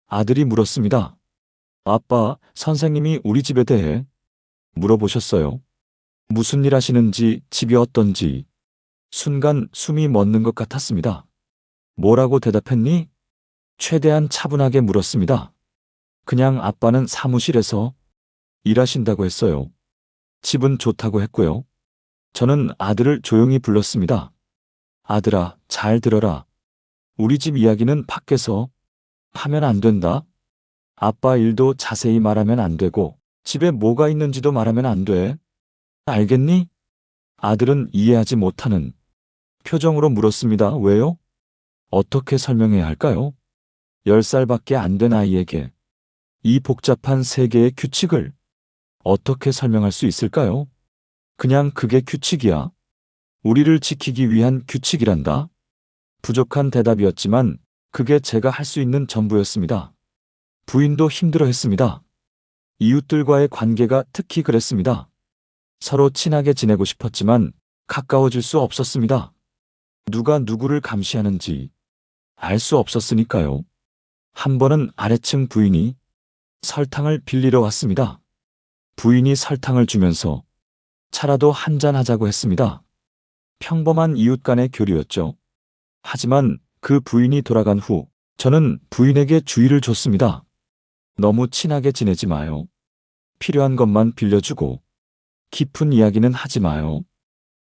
아들이 물었습니다. 아빠, 선생님이 우리 집에 대해 물어보셨어요. 무슨 일 하시는지, 집이 어떤지. 순간 숨이 멎는 것 같았습니다. 뭐라고 대답했니? 최대한 차분하게 물었습니다. 그냥 아빠는 사무실에서 일하신다고 했어요. 집은 좋다고 했고요. 저는 아들을 조용히 불렀습니다. 아들아, 잘 들어라. 우리 집 이야기는 밖에서 하면 안 된다. 아빠 일도 자세히 말하면 안 되고 집에 뭐가 있는지도 말하면 안 돼. 알겠니? 아들은 이해하지 못하는 표정으로 물었습니다. 왜요? 어떻게 설명해야 할까요? 10살밖에 안 된 아이에게 이 복잡한 세계의 규칙을 어떻게 설명할 수 있을까요? 그냥 그게 규칙이야. 우리를 지키기 위한 규칙이란다. 부족한 대답이었지만 그게 제가 할 수 있는 전부였습니다. 부인도 힘들어했습니다. 이웃들과의 관계가 특히 그랬습니다. 서로 친하게 지내고 싶었지만 가까워질 수 없었습니다. 누가 누구를 감시하는지 알 수 없었으니까요. 한 번은 아래층 부인이 설탕을 빌리러 왔습니다. 부인이 설탕을 주면서 차라도 한잔 하자고 했습니다. 평범한 이웃 간의 교류였죠. 하지만 그 부인이 돌아간 후 저는 부인에게 주의를 줬습니다. 너무 친하게 지내지 마요. 필요한 것만 빌려주고 깊은 이야기는 하지 마요.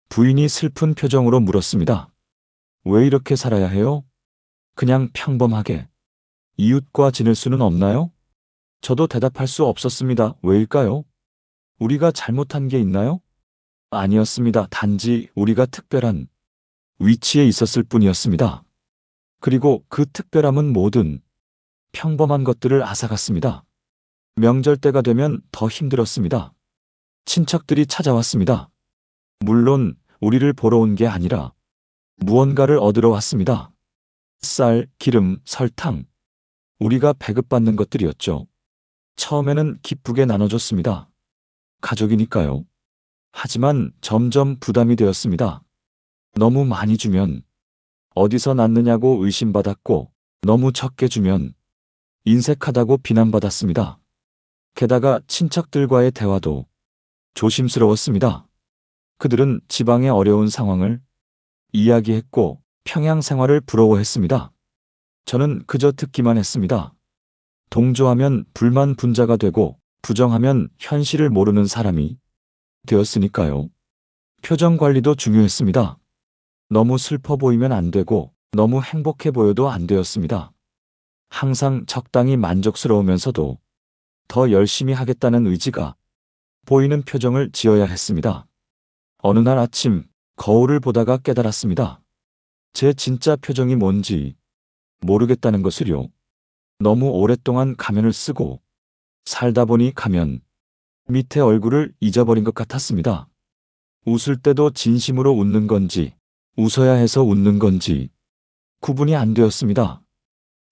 부인이 슬픈 표정으로 물었습니다. 왜 이렇게 살아야 해요? 그냥 평범하게 이웃과 지낼 수는 없나요? 저도 대답할 수 없었습니다. 왜일까요? 우리가 잘못한 게 있나요? 아니었습니다. 단지 우리가 특별한 위치에 있었을 뿐이었습니다. 그리고 그 특별함은 모든 평범한 것들을 앗아갔습니다. 명절 때가 되면 더 힘들었습니다. 친척들이 찾아왔습니다. 물론 우리를 보러 온 게 아니라 무언가를 얻으러 왔습니다. 쌀, 기름, 설탕. 우리가 배급받는 것들이었죠. 처음에는 기쁘게 나눠줬습니다. 가족이니까요. 하지만 점점 부담이 되었습니다. 너무 많이 주면 어디서 났느냐고 의심받았고 너무 적게 주면 인색하다고 비난받았습니다. 게다가 친척들과의 대화도 조심스러웠습니다. 그들은 지방의 어려운 상황을 이야기했고 평양 생활을 부러워했습니다. 저는 그저 듣기만 했습니다. 동조하면 불만 분자가 되고 부정하면 현실을 모르는 사람이 되었으니까요. 표정 관리도 중요했습니다. 너무 슬퍼 보이면 안 되고 너무 행복해 보여도 안 되었습니다. 항상 적당히 만족스러우면서도 더 열심히 하겠다는 의지가 보이는 표정을 지어야 했습니다. 어느 날 아침 거울을 보다가 깨달았습니다. 제 진짜 표정이 뭔지 모르겠다는 것을요. 너무 오랫동안 가면을 쓰고 살다 보니 가면 밑에 얼굴을 잊어버린 것 같았습니다. 웃을 때도 진심으로 웃는 건지 웃어야 해서 웃는 건지 구분이 안 되었습니다.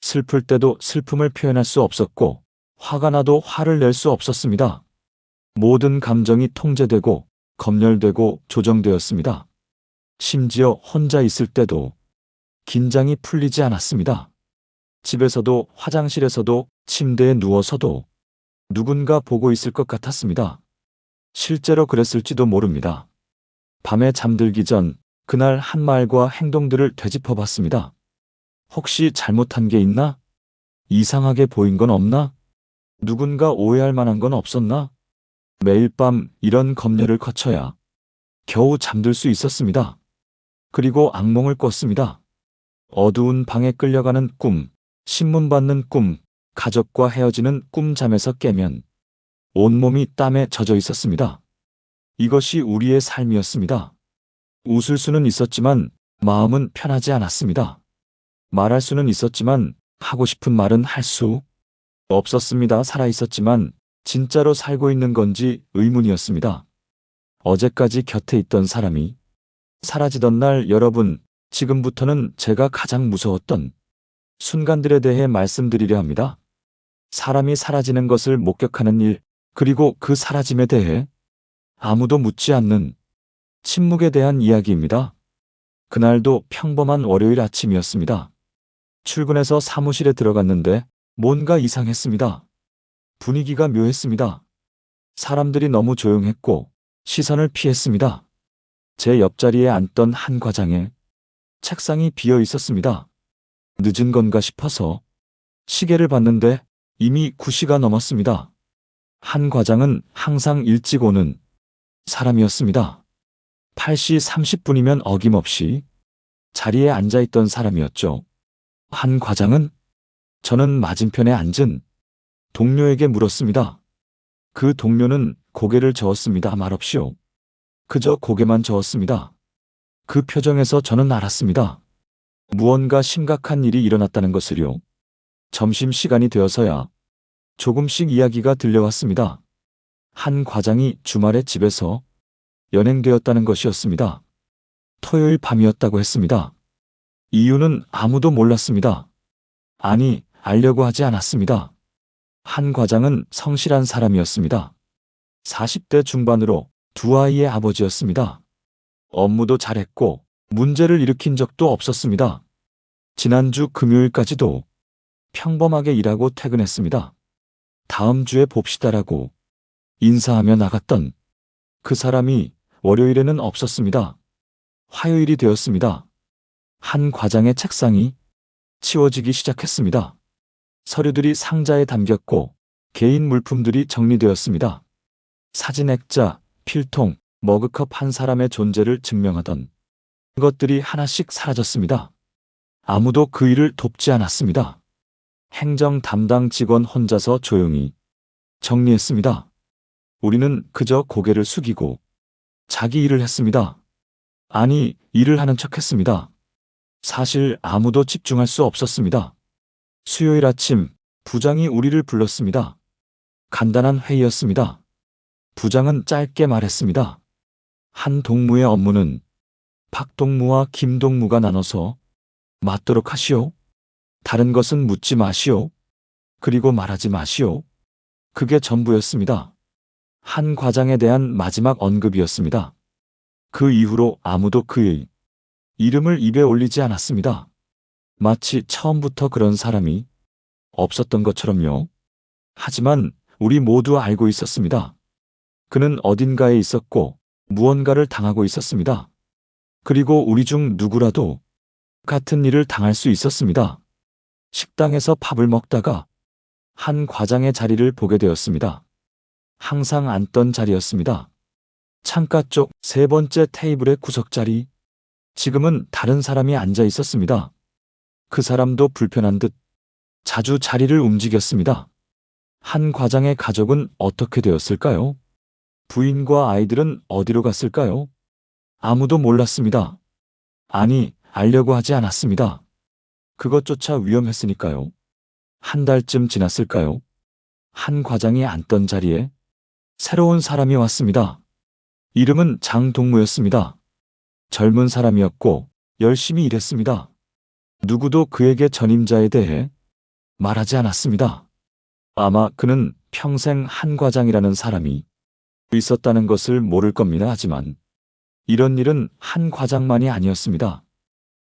슬플 때도 슬픔을 표현할 수 없었고, 화가 나도 화를 낼 수 없었습니다. 모든 감정이 통제되고 검열되고 조정되었습니다. 심지어 혼자 있을 때도 긴장이 풀리지 않았습니다. 집에서도 화장실에서도 침대에 누워서도 누군가 보고 있을 것 같았습니다. 실제로 그랬을지도 모릅니다. 밤에 잠들기 전 그날 한 말과 행동들을 되짚어 봤습니다. 혹시 잘못한 게 있나? 이상하게 보인 건 없나? 누군가 오해할 만한 건 없었나? 매일 밤 이런 검열을 거쳐야 겨우 잠들 수 있었습니다. 그리고 악몽을 꿨습니다. 어두운 방에 끌려가는 꿈, 신문 받는 꿈, 가족과 헤어지는 꿈잠에서 깨면 온몸이 땀에 젖어 있었습니다. 이것이 우리의 삶이었습니다. 웃을 수는 있었지만 마음은 편하지 않았습니다. 말할 수는 있었지만 하고 싶은 말은 할 수 없었습니다. 살아 있었지만 진짜로 살고 있는 건지 의문이었습니다. 어제까지 곁에 있던 사람이 사라지던 날, 여러분, 지금부터는 제가 가장 무서웠던 순간들에 대해 말씀드리려 합니다. 사람이 사라지는 것을 목격하는 일, 그리고 그 사라짐에 대해 아무도 묻지 않는 침묵에 대한 이야기입니다. 그날도 평범한 월요일 아침이었습니다. 출근해서 사무실에 들어갔는데 뭔가 이상했습니다. 분위기가 묘했습니다. 사람들이 너무 조용했고 시선을 피했습니다. 제 옆자리에 앉던 한 과장의 책상이 비어 있었습니다. 늦은 건가 싶어서 시계를 봤는데 이미 9시가 넘었습니다. 한 과장은 항상 일찍 오는 사람이었습니다. 8시 30분이면 어김없이 자리에 앉아 있던 사람이었죠. 한 과장은 저는 맞은편에 앉은 동료에게 물었습니다. 그 동료는 고개를 저었습니다. 말없이요. 그저 고개만 저었습니다. 그 표정에서 저는 알았습니다. 무언가 심각한 일이 일어났다는 것을요. 점심시간이 되어서야 조금씩 이야기가 들려왔습니다. 한 과장이 주말에 집에서 연행되었다는 것이었습니다. 토요일 밤이었다고 했습니다. 이유는 아무도 몰랐습니다. 아니, 알려고 하지 않았습니다. 한 과장은 성실한 사람이었습니다. 40대 중반으로 두 아이의 아버지였습니다. 업무도 잘했고 문제를 일으킨 적도 없었습니다. 지난주 금요일까지도 평범하게 일하고 퇴근했습니다. 다음 주에 봅시다라고 인사하며 나갔던 그 사람이 월요일에는 없었습니다. 화요일이 되었습니다. 한 과장의 책상이 치워지기 시작했습니다. 서류들이 상자에 담겼고 개인 물품들이 정리되었습니다. 사진 액자, 필통, 머그컵, 한 사람의 존재를 증명하던 것들이 하나씩 사라졌습니다. 아무도 그 일을 돕지 않았습니다. 행정 담당 직원 혼자서 조용히 정리했습니다. 우리는 그저 고개를 숙이고 자기 일을 했습니다. 아니, 일을 하는 척했습니다. 사실 아무도 집중할 수 없었습니다. 수요일 아침 부장이 우리를 불렀습니다. 간단한 회의였습니다. 부장은 짧게 말했습니다. 한 동무의 업무는 박 동무와 김 동무가 나눠서 맡도록 하시오. 다른 것은 묻지 마시오. 그리고 말하지 마시오. 그게 전부였습니다. 한 과장에 대한 마지막 언급이었습니다. 그 이후로 아무도 그의 이름을 입에 올리지 않았습니다. 마치 처음부터 그런 사람이 없었던 것처럼요. 하지만 우리 모두 알고 있었습니다. 그는 어딘가에 있었고 무언가를 당하고 있었습니다. 그리고 우리 중 누구라도 같은 일을 당할 수 있었습니다. 식당에서 밥을 먹다가 한 과장의 자리를 보게 되었습니다. 항상 앉던 자리였습니다. 창가 쪽 세 번째 테이블의 구석자리. 지금은 다른 사람이 앉아 있었습니다. 그 사람도 불편한 듯 자주 자리를 움직였습니다. 한 과장의 가족은 어떻게 되었을까요? 부인과 아이들은 어디로 갔을까요? 아무도 몰랐습니다. 아니, 알려고 하지 않았습니다. 그것조차 위험했으니까요. 한 달쯤 지났을까요? 한 과장이 앉던 자리에 새로운 사람이 왔습니다. 이름은 장동무였습니다. 젊은 사람이었고 열심히 일했습니다. 누구도 그에게 전임자에 대해 말하지 않았습니다. 아마 그는 평생 한 과장이라는 사람이 있었다는 것을 모를 겁니다. 하지만 이런 일은 한 과장만이 아니었습니다.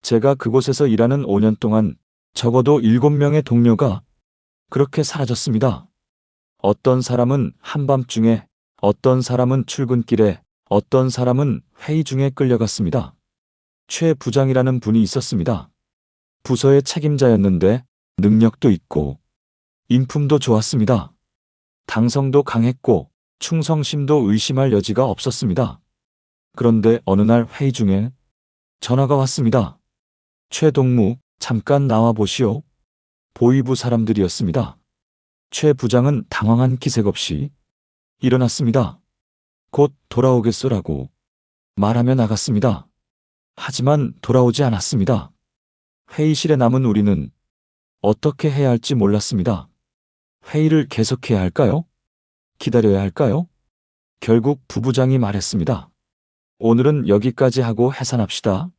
제가 그곳에서 일하는 5년 동안 적어도 7명의 동료가 그렇게 사라졌습니다. 어떤 사람은 한밤중에, 어떤 사람은 출근길에, 어떤 사람은 회의 중에 끌려갔습니다. 최 부장이라는 분이 있었습니다. 부서의 책임자였는데 능력도 있고 인품도 좋았습니다. 당성도 강했고 충성심도 의심할 여지가 없었습니다. 그런데 어느 날 회의 중에 전화가 왔습니다. 최 동무, 잠깐 나와 보시오. 보위부 사람들이었습니다. 최 부장은 당황한 기색 없이 일어났습니다. 곧 돌아오겠소라고 말하며 나갔습니다. 하지만 돌아오지 않았습니다. 회의실에 남은 우리는 어떻게 해야 할지 몰랐습니다. 회의를 계속해야 할까요? 기다려야 할까요? 결국 부부장이 말했습니다. 오늘은 여기까지 하고 해산합시다.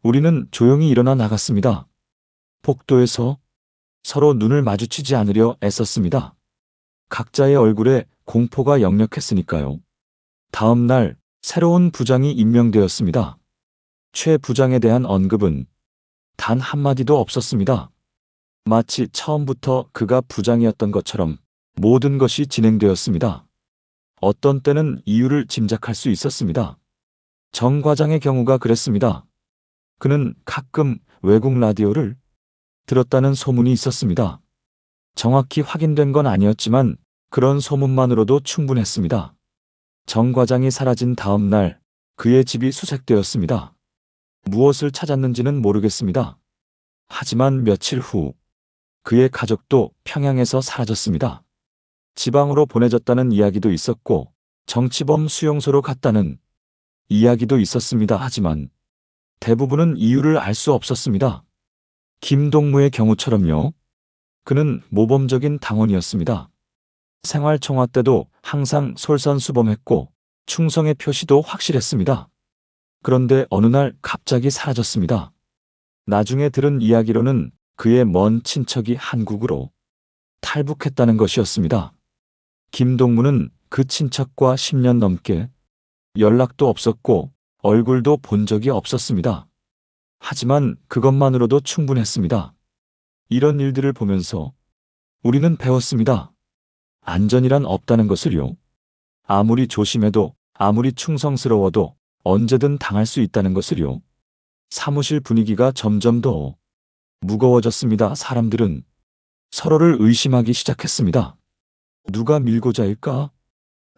우리는 조용히 일어나 나갔습니다. 복도에서 서로 눈을 마주치지 않으려 애썼습니다. 각자의 얼굴에 공포가 역력했으니까요. 다음 날 새로운 부장이 임명되었습니다. 최 부장에 대한 언급은 단 한마디도 없었습니다. 마치 처음부터 그가 부장이었던 것처럼 모든 것이 진행되었습니다. 어떤 때는 이유를 짐작할 수 있었습니다. 정 과장의 경우가 그랬습니다. 그는 가끔 외국 라디오를 들었다는 소문이 있었습니다. 정확히 확인된 건 아니었지만 그런 소문만으로도 충분했습니다. 정 과장이 사라진 다음 날 그의 집이 수색되었습니다. 무엇을 찾았는지는 모르겠습니다. 하지만 며칠 후 그의 가족도 평양에서 사라졌습니다. 지방으로 보내졌다는 이야기도 있었고 정치범 수용소로 갔다는 이야기도 있었습니다. 하지만 대부분은 이유를 알 수 없었습니다. 김동무의 경우처럼요. 그는 모범적인 당원이었습니다. 생활청화 때도 항상 솔선수범했고 충성의 표시도 확실했습니다. 그런데 어느 날 갑자기 사라졌습니다. 나중에 들은 이야기로는 그의 먼 친척이 한국으로 탈북했다는 것이었습니다. 김동무는 그 친척과 10년 넘게 연락도 없었고 얼굴도 본 적이 없었습니다. 하지만 그것만으로도 충분했습니다. 이런 일들을 보면서 우리는 배웠습니다. 안전이란 없다는 것을요. 아무리 조심해도 아무리 충성스러워도 언제든 당할 수 있다는 것을요. 사무실 분위기가 점점 더 무거워졌습니다. 사람들은 서로를 의심하기 시작했습니다. 누가 밀고자일까?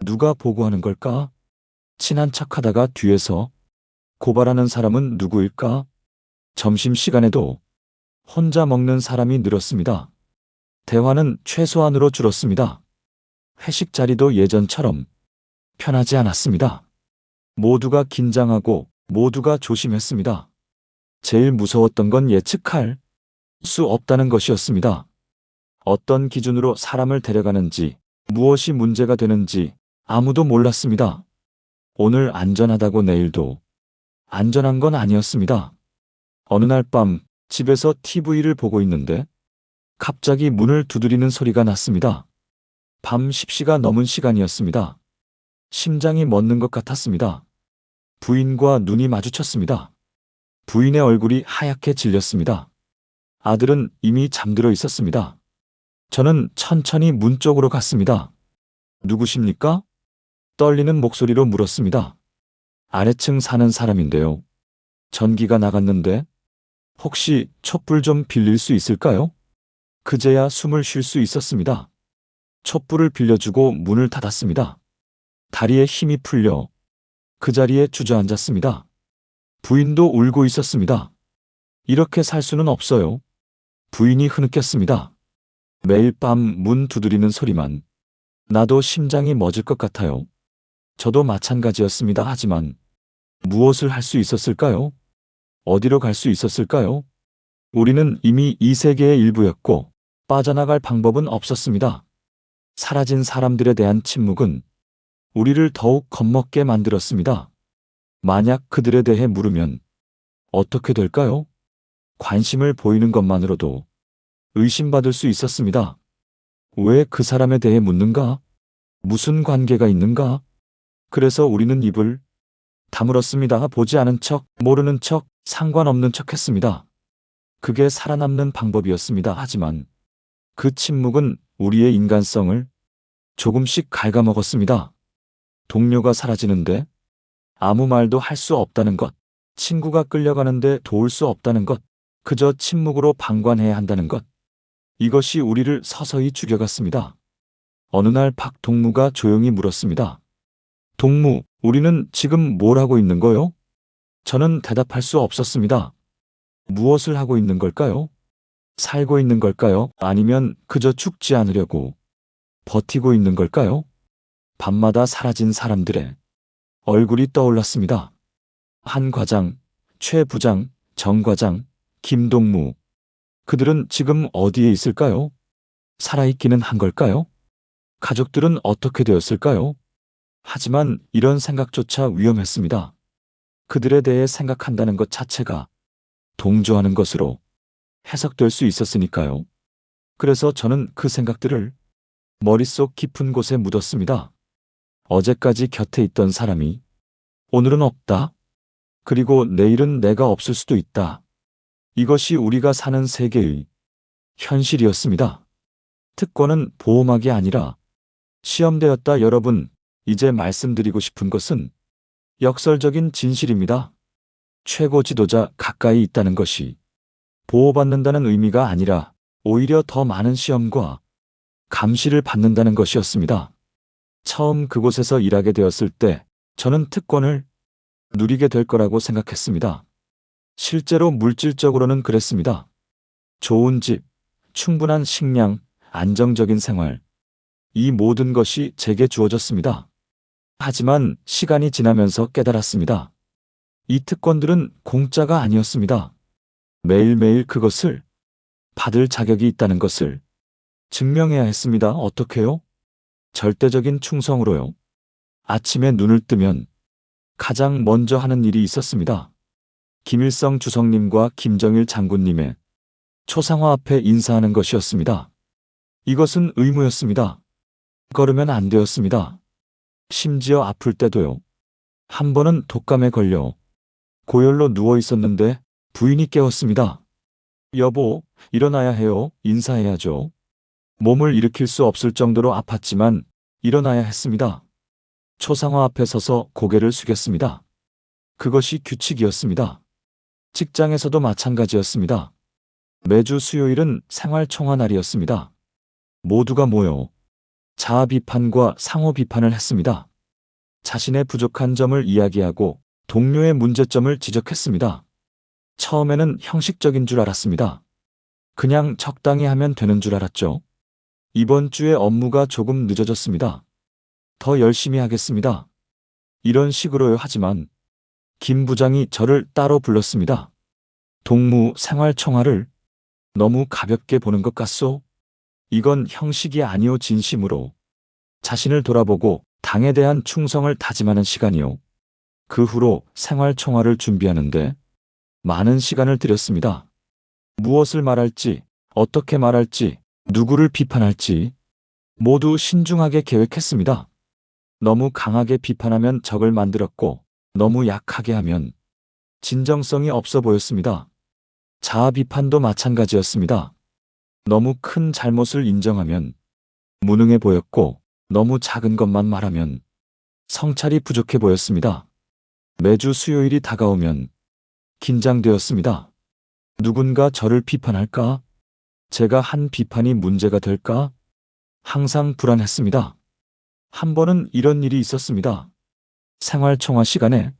누가 보고하는 걸까? 친한 척하다가 뒤에서 고발하는 사람은 누구일까? 점심시간에도 혼자 먹는 사람이 늘었습니다. 대화는 최소한으로 줄었습니다. 회식 자리도 예전처럼 편하지 않았습니다. 모두가 긴장하고 모두가 조심했습니다. 제일 무서웠던 건 예측할 수 없다는 것이었습니다. 어떤 기준으로 사람을 데려가는지, 무엇이 문제가 되는지 아무도 몰랐습니다. 오늘 안전하다고 내일도 안전한 건 아니었습니다. 어느 날 밤 집에서 TV를 보고 있는데 갑자기 문을 두드리는 소리가 났습니다. 밤 10시가 넘은 시간이었습니다. 심장이 멎는 것 같았습니다. 부인과 눈이 마주쳤습니다. 부인의 얼굴이 하얗게 질렸습니다. 아들은 이미 잠들어 있었습니다. 저는 천천히 문 쪽으로 갔습니다. 누구십니까? 떨리는 목소리로 물었습니다. 아래층 사는 사람인데요. 전기가 나갔는데 혹시 촛불 좀 빌릴 수 있을까요? 그제야 숨을 쉴 수 있었습니다. 촛불을 빌려주고 문을 닫았습니다. 다리에 힘이 풀려 그 자리에 주저앉았습니다. 부인도 울고 있었습니다. 이렇게 살 수는 없어요. 부인이 흐느꼈습니다. 매일 밤 문 두드리는 소리만 나도 심장이 멎을 것 같아요. 저도 마찬가지였습니다. 하지만 무엇을 할 수 있었을까요? 어디로 갈 수 있었을까요? 우리는 이미 이 세계의 일부였고 빠져나갈 방법은 없었습니다. 사라진 사람들에 대한 침묵은 우리를 더욱 겁먹게 만들었습니다. 만약 그들에 대해 물으면 어떻게 될까요? 관심을 보이는 것만으로도 의심받을 수 있었습니다. 왜 그 사람에 대해 묻는가? 무슨 관계가 있는가? 그래서 우리는 입을 다물었습니다. 보지 않은 척, 모르는 척, 상관없는 척 했습니다. 그게 살아남는 방법이었습니다. 하지만 그 침묵은 우리의 인간성을 조금씩 갉아먹었습니다. 동료가 사라지는데 아무 말도 할 수 없다는 것, 친구가 끌려가는데 도울 수 없다는 것, 그저 침묵으로 방관해야 한다는 것. 이것이 우리를 서서히 죽여갔습니다. 어느 날 박동무가 조용히 물었습니다. 동무, 우리는 지금 뭘 하고 있는 거요? 저는 대답할 수 없었습니다. 무엇을 하고 있는 걸까요? 살고 있는 걸까요? 아니면 그저 죽지 않으려고 버티고 있는 걸까요? 밤마다 사라진 사람들의 얼굴이 떠올랐습니다. 한 과장, 최 부장, 정 과장, 김동무. 그들은 지금 어디에 있을까요? 살아있기는 한 걸까요? 가족들은 어떻게 되었을까요? 하지만 이런 생각조차 위험했습니다. 그들에 대해 생각한다는 것 자체가 동조하는 것으로 해석될 수 있었으니까요. 그래서 저는 그 생각들을 머릿속 깊은 곳에 묻었습니다. 어제까지 곁에 있던 사람이 오늘은 없다. 그리고 내일은 내가 없을 수도 있다. 이것이 우리가 사는 세계의 현실이었습니다. 특권은 보호막이 아니라 시험대였다. 여러분, 이제 말씀드리고 싶은 것은 역설적인 진실입니다. 최고 지도자 가까이 있다는 것이 보호받는다는 의미가 아니라 오히려 더 많은 시험과 감시를 받는다는 것이었습니다. 처음 그곳에서 일하게 되었을 때 저는 특권을 누리게 될 거라고 생각했습니다. 실제로 물질적으로는 그랬습니다. 좋은 집, 충분한 식량, 안정적인 생활. 이 모든 것이 제게 주어졌습니다. 하지만 시간이 지나면서 깨달았습니다. 이 특권들은 공짜가 아니었습니다. 매일매일 그것을 받을 자격이 있다는 것을 증명해야 했습니다. 어떻게요? 절대적인 충성으로요. 아침에 눈을 뜨면 가장 먼저 하는 일이 있었습니다. 김일성 주석님과 김정일 장군님의 초상화 앞에 인사하는 것이었습니다. 이것은 의무였습니다. 걸으면 안 되었습니다. 심지어 아플 때도요. 한 번은 독감에 걸려 고열로 누워 있었는데 부인이 깨웠습니다. 여보, 일어나야 해요. 인사해야죠. 몸을 일으킬 수 없을 정도로 아팠지만 일어나야 했습니다. 초상화 앞에 서서 고개를 숙였습니다. 그것이 규칙이었습니다. 직장에서도 마찬가지였습니다. 매주 수요일은 생활총화 날이었습니다. 모두가 모여 자아 비판과 상호 비판을 했습니다. 자신의 부족한 점을 이야기하고 동료의 문제점을 지적했습니다. 처음에는 형식적인 줄 알았습니다. 그냥 적당히 하면 되는 줄 알았죠. 이번 주에 업무가 조금 늦어졌습니다. 더 열심히 하겠습니다. 이런 식으로요. 하지만 김 부장이 저를 따로 불렀습니다. 동무 생활총화를 너무 가볍게 보는 것 같소? 이건 형식이 아니오. 진심으로 자신을 돌아보고 당에 대한 충성을 다짐하는 시간이요. 그 후로 생활총화를 준비하는데 많은 시간을 들였습니다. 무엇을 말할지, 어떻게 말할지, 누구를 비판할지 모두 신중하게 계획했습니다. 너무 강하게 비판하면 적을 만들었고 너무 약하게 하면 진정성이 없어 보였습니다. 자아 비판도 마찬가지였습니다. 너무 큰 잘못을 인정하면 무능해 보였고 너무 작은 것만 말하면 성찰이 부족해 보였습니다. 매주 수요일이 다가오면 긴장되었습니다. 누군가 저를 비판할까? 제가 한 비판이 문제가 될까? 항상 불안했습니다. 한 번은 이런 일이 있었습니다. 생활총화 시간에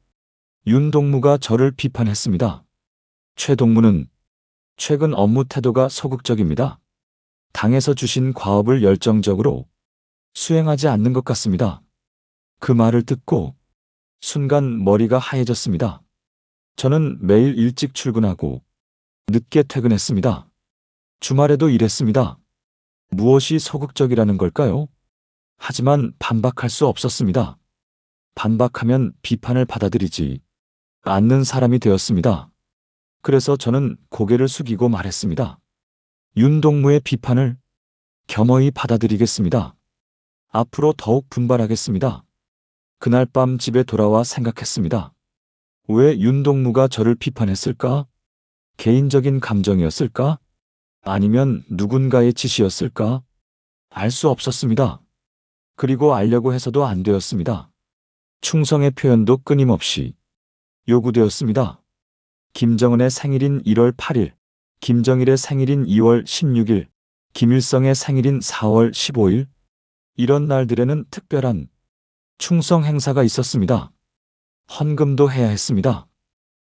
윤동무가 저를 비판했습니다. 최 동무는 최근 업무 태도가 소극적입니다. 당에서 주신 과업을 열정적으로 수행하지 않는 것 같습니다. 그 말을 듣고 순간 머리가 하얘졌습니다. 저는 매일 일찍 출근하고 늦게 퇴근했습니다. 주말에도 일했습니다. 무엇이 소극적이라는 걸까요? 하지만 반박할 수 없었습니다. 반박하면 비판을 받아들이지 않는 사람이 되었습니다. 그래서 저는 고개를 숙이고 말했습니다. 윤동무의 비판을 겸허히 받아들이겠습니다. 앞으로 더욱 분발하겠습니다. 그날 밤 집에 돌아와 생각했습니다. 왜 윤동무가 저를 비판했을까? 개인적인 감정이었을까? 아니면 누군가의 지시였을까? 알 수 없었습니다. 그리고 알려고 해서도 안 되었습니다. 충성의 표현도 끊임없이 요구되었습니다. 김정은의 생일인 1월 8일, 김정일의 생일인 2월 16일, 김일성의 생일인 4월 15일, 이런 날들에는 특별한 충성 행사가 있었습니다. 헌금도 해야 했습니다.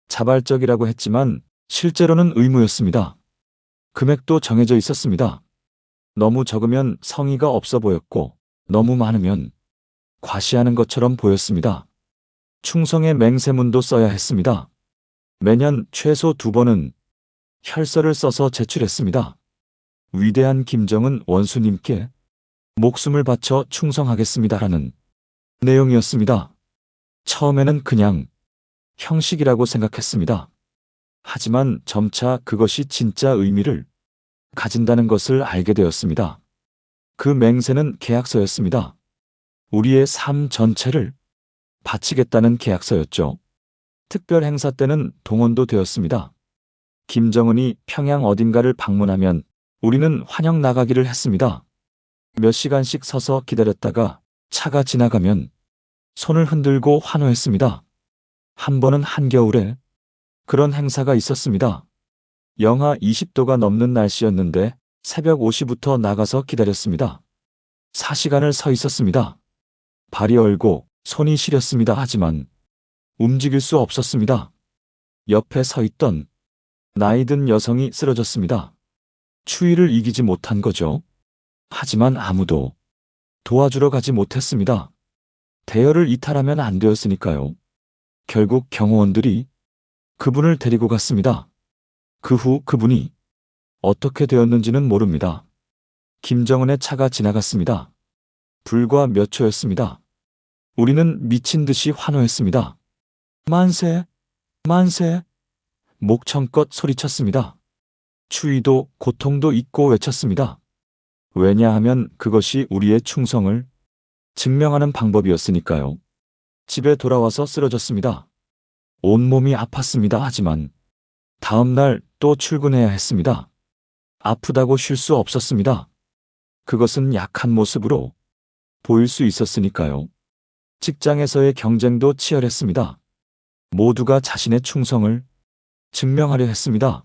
자발적이라고 했지만 실제로는 의무였습니다. 금액도 정해져 있었습니다. 너무 적으면 성의가 없어 보였고 너무 많으면 과시하는 것처럼 보였습니다. 충성의 맹세문도 써야 했습니다. 매년 최소 2번은 혈서를 써서 제출했습니다. 위대한 김정은 원수님께 목숨을 바쳐 충성하겠습니다라는 내용이었습니다. 처음에는 그냥 형식이라고 생각했습니다. 하지만 점차 그것이 진짜 의미를 가진다는 것을 알게 되었습니다. 그 맹세는 계약서였습니다. 우리의 삶 전체를 바치겠다는 계약서였죠. 특별 행사 때는 동원도 되었습니다. 김정은이 평양 어딘가를 방문하면 우리는 환영 나가기를 했습니다. 몇 시간씩 서서 기다렸다가 차가 지나가면 손을 흔들고 환호했습니다. 한 번은 한겨울에 그런 행사가 있었습니다. 영하 20도가 넘는 날씨였는데 새벽 5시부터 나가서 기다렸습니다. 4시간을 서 있었습니다. 발이 얼고 손이 시렸습니다. 하지만 움직일 수 없었습니다. 옆에 서 있던 나이든 여성이 쓰러졌습니다. 추위를 이기지 못한 거죠. 하지만 아무도 도와주러 가지 못했습니다. 대열을 이탈하면 안 되었으니까요. 결국 경호원들이 그분을 데리고 갔습니다. 그 후 그분이 어떻게 되었는지는 모릅니다. 김정은의 차가 지나갔습니다. 불과 몇 초였습니다. 우리는 미친 듯이 환호했습니다. 만세! 만세! 목청껏 소리쳤습니다. 추위도 고통도 잊고 외쳤습니다. 왜냐하면 그것이 우리의 충성을 증명하는 방법이었으니까요. 집에 돌아와서 쓰러졌습니다. 온몸이 아팠습니다. 하지만 다음 날 또 출근해야 했습니다. 아프다고 쉴 수 없었습니다. 그것은 약한 모습으로 보일 수 있었으니까요. 직장에서의 경쟁도 치열했습니다. 모두가 자신의 충성을 증명하려 했습니다.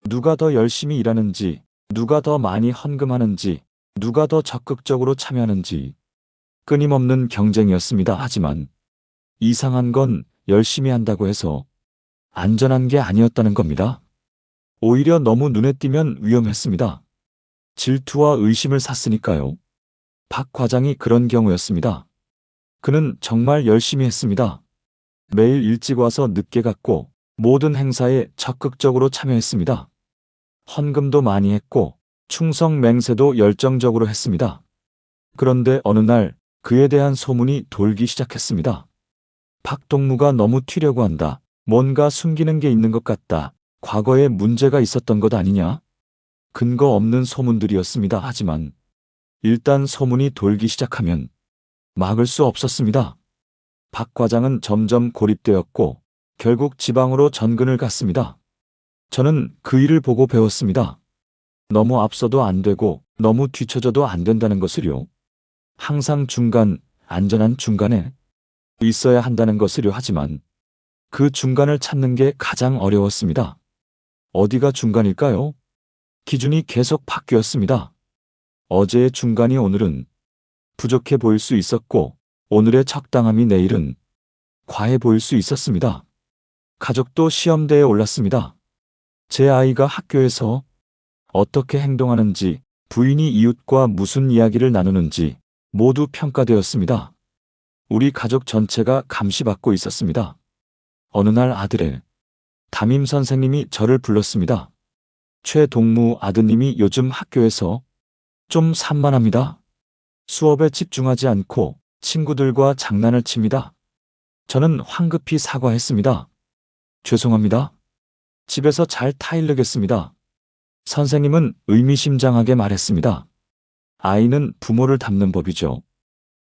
누가 더 열심히 일하는지, 누가 더 많이 헌금하는지, 누가 더 적극적으로 참여하는지 끊임없는 경쟁이었습니다. 하지만 이상한 건 열심히 한다고 해서 안전한 게 아니었다는 겁니다. 오히려 너무 눈에 띄면 위험했습니다. 질투와 의심을 샀으니까요. 박 과장이 그런 경우였습니다. 그는 정말 열심히 했습니다. 매일 일찍 와서 늦게 갔고 모든 행사에 적극적으로 참여했습니다. 헌금도 많이 했고 충성 맹세도 열정적으로 했습니다. 그런데 어느 날 그에 대한 소문이 돌기 시작했습니다. 박동무가 너무 튀려고 한다. 뭔가 숨기는 게 있는 것 같다. 과거에 문제가 있었던 것 아니냐? 근거 없는 소문들이었습니다. 하지만 일단 소문이 돌기 시작하면 막을 수 없었습니다. 박 과장은 점점 고립되었고 결국 지방으로 전근을 갔습니다. 저는 그 일을 보고 배웠습니다. 너무 앞서도 안 되고 너무 뒤처져도 안 된다는 것을요. 항상 중간, 안전한 중간에 있어야 한다는 것을요. 하지만 그 중간을 찾는 게 가장 어려웠습니다. 어디가 중간일까요? 기준이 계속 바뀌었습니다. 어제의 중간이 오늘은 부족해 보일 수 있었고 오늘의 적당함이 내일은 과해 보일 수 있었습니다. 가족도 시험대에 올랐습니다. 제 아이가 학교에서 어떻게 행동하는지, 부인이 이웃과 무슨 이야기를 나누는지 모두 평가되었습니다. 우리 가족 전체가 감시받고 있었습니다. 어느 날 아들의 담임 선생님이 저를 불렀습니다. 최동무 아드님이 요즘 학교에서 좀 산만합니다. 수업에 집중하지 않고 친구들과 장난을 칩니다. 저는 황급히 사과했습니다. 죄송합니다. 집에서 잘 타일르겠습니다. 선생님은 의미심장하게 말했습니다. 아이는 부모를 닮는 법이죠.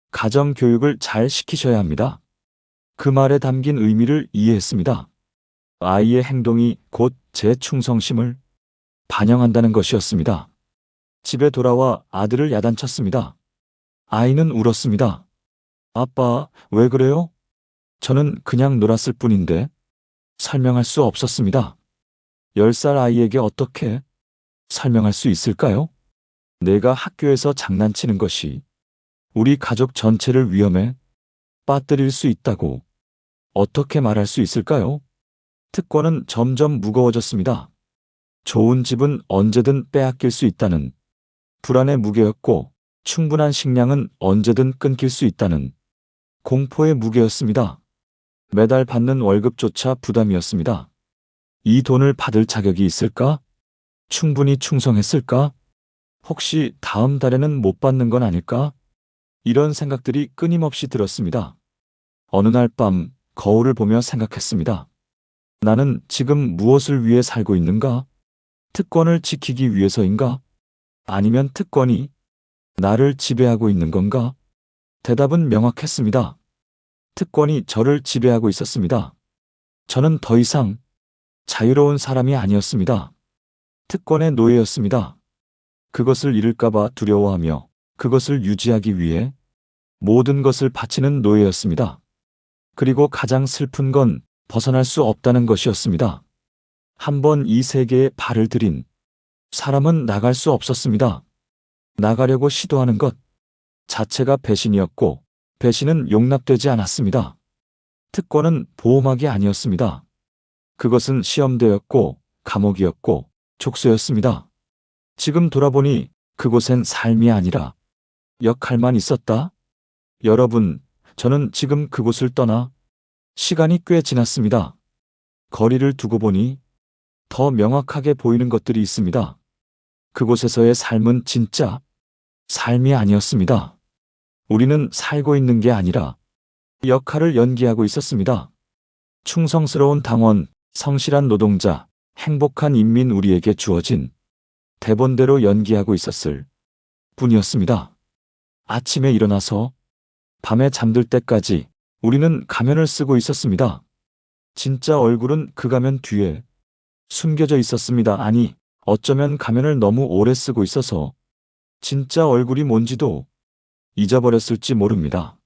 가정교육을 잘 시키셔야 합니다. 그 말에 담긴 의미를 이해했습니다. 아이의 행동이 곧 제 충성심을 반영한다는 것이었습니다. 집에 돌아와 아들을 야단쳤습니다. 아이는 울었습니다. 아빠, 왜 그래요? 저는 그냥 놀았을 뿐인데 설명할 수 없었습니다. 10살 아이에게 어떻게 설명할 수 있을까요? 내가 학교에서 장난치는 것이 우리 가족 전체를 위험에 빠뜨릴 수 있다고 어떻게 말할 수 있을까요? 특권은 점점 무거워졌습니다. 좋은 집은 언제든 빼앗길 수 있다는 불안의 무게였고 충분한 식량은 언제든 끊길 수 있다는 공포의 무게였습니다. 매달 받는 월급조차 부담이었습니다. 이 돈을 받을 자격이 있을까? 충분히 충성했을까? 혹시 다음 달에는 못 받는 건 아닐까? 이런 생각들이 끊임없이 들었습니다. 어느 날 밤 거울을 보며 생각했습니다. 나는 지금 무엇을 위해 살고 있는가? 특권을 지키기 위해서인가? 아니면 특권이 나를 지배하고 있는 건가? 대답은 명확했습니다. 특권이 저를 지배하고 있었습니다. 저는 더 이상 자유로운 사람이 아니었습니다. 특권의 노예였습니다. 그것을 잃을까봐 두려워하며 그것을 유지하기 위해 모든 것을 바치는 노예였습니다. 그리고 가장 슬픈 건 벗어날 수 없다는 것이었습니다. 한번 이 세계에 발을 들인 사람은 나갈 수 없었습니다. 나가려고 시도하는 것 자체가 배신이었고 배신은 용납되지 않았습니다. 특권은 보호막이 아니었습니다. 그것은 시험대였고 감옥이었고 족쇄였습니다. 지금 돌아보니 그곳엔 삶이 아니라 역할만 있었다. 여러분, 저는 지금 그곳을 떠나 시간이 꽤 지났습니다. 거리를 두고 보니 더 명확하게 보이는 것들이 있습니다. 그곳에서의 삶은 진짜 삶이 아니었습니다. 우리는 살고 있는 게 아니라 역할을 연기하고 있었습니다. 충성스러운 당원, 성실한 노동자, 행복한 인민 우리에게 주어진 대본대로 연기하고 있었을 뿐이었습니다. 아침에 일어나서 밤에 잠들 때까지 우리는 가면을 쓰고 있었습니다. 진짜 얼굴은 그 가면 뒤에 숨겨져 있었습니다. 아니, 어쩌면 가면을 너무 오래 쓰고 있어서 진짜 얼굴이 뭔지도 잊어버렸을지 모릅니다.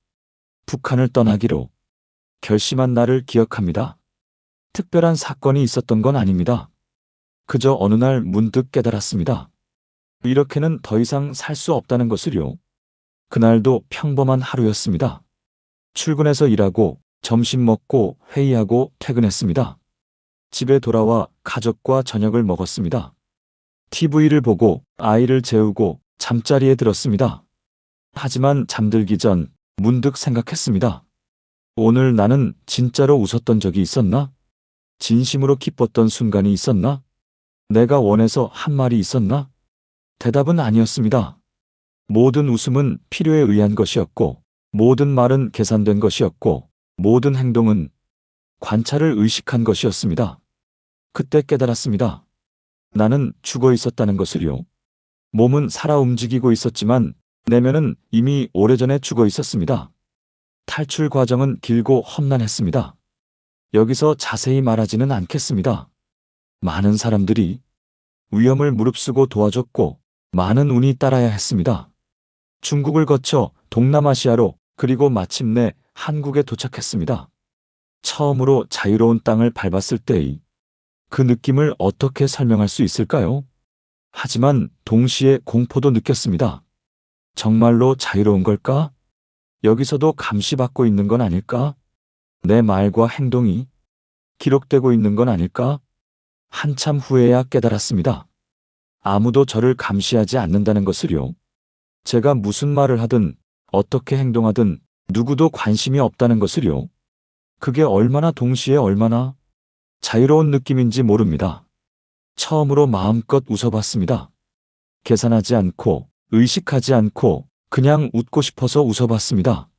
북한을 떠나기로 결심한 날을 기억합니다. 특별한 사건이 있었던 건 아닙니다. 그저 어느 날 문득 깨달았습니다. 이렇게는 더 이상 살 수 없다는 것을요. 그날도 평범한 하루였습니다. 출근해서 일하고 점심 먹고 회의하고 퇴근했습니다. 집에 돌아와 가족과 저녁을 먹었습니다. TV를 보고 아이를 재우고 잠자리에 들었습니다. 하지만 잠들기 전 문득 생각했습니다. 오늘 나는 진짜로 웃었던 적이 있었나? 진심으로 기뻤던 순간이 있었나? 내가 원해서 한 말이 있었나? 대답은 아니었습니다. 모든 웃음은 필요에 의한 것이었고, 모든 말은 계산된 것이었고, 모든 행동은 관찰을 의식한 것이었습니다. 그때 깨달았습니다. 나는 죽어 있었다는 것을요. 몸은 살아 움직이고 있었지만 내면은 이미 오래전에 죽어 있었습니다. 탈출 과정은 길고 험난했습니다. 여기서 자세히 말하지는 않겠습니다. 많은 사람들이 위험을 무릅쓰고 도와줬고 많은 운이 따라야 했습니다. 중국을 거쳐 동남아시아로 그리고 마침내 한국에 도착했습니다. 처음으로 자유로운 땅을 밟았을 때의 그 느낌을 어떻게 설명할 수 있을까요? 하지만 동시에 공포도 느꼈습니다. 정말로 자유로운 걸까? 여기서도 감시받고 있는 건 아닐까? 내 말과 행동이 기록되고 있는 건 아닐까? 한참 후에야 깨달았습니다. 아무도 저를 감시하지 않는다는 것을요. 제가 무슨 말을 하든 어떻게 행동하든 누구도 관심이 없다는 것을요. 그게 얼마나 동시에 얼마나 자유로운 느낌인지 모릅니다. 처음으로 마음껏 웃어봤습니다. 계산하지 않고 의식하지 않고 그냥 웃고 싶어서 웃어봤습니다.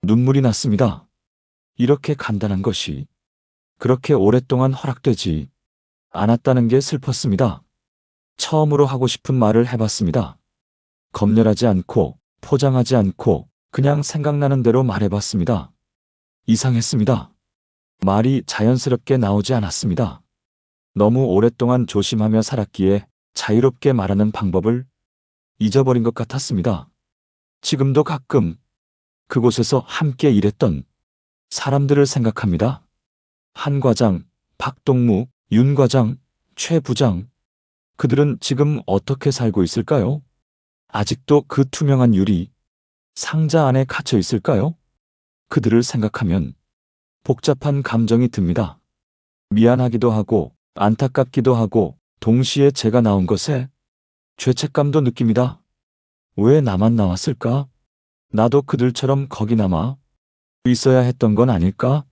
눈물이 났습니다. 이렇게 간단한 것이 그렇게 오랫동안 허락되지 않았다는 게 슬펐습니다. 처음으로 하고 싶은 말을 해봤습니다. 검열하지 않고 포장하지 않고 그냥 생각나는 대로 말해봤습니다. 이상했습니다. 말이 자연스럽게 나오지 않았습니다. 너무 오랫동안 조심하며 살았기에 자유롭게 말하는 방법을 잊어버린 것 같았습니다. 지금도 가끔 그곳에서 함께 일했던 사람들을 생각합니다. 한 과장, 박동무, 윤 과장, 최 부장. 그들은 지금 어떻게 살고 있을까요? 아직도 그 투명한 유리 상자 안에 갇혀 있을까요? 그들을 생각하면 복잡한 감정이 듭니다. 미안하기도 하고 안타깝기도 하고 동시에 제가 나온 것에 죄책감도 느낍니다. 왜 나만 나왔을까? 나도 그들처럼 거기 남아 있어야 했던 건 아닐까?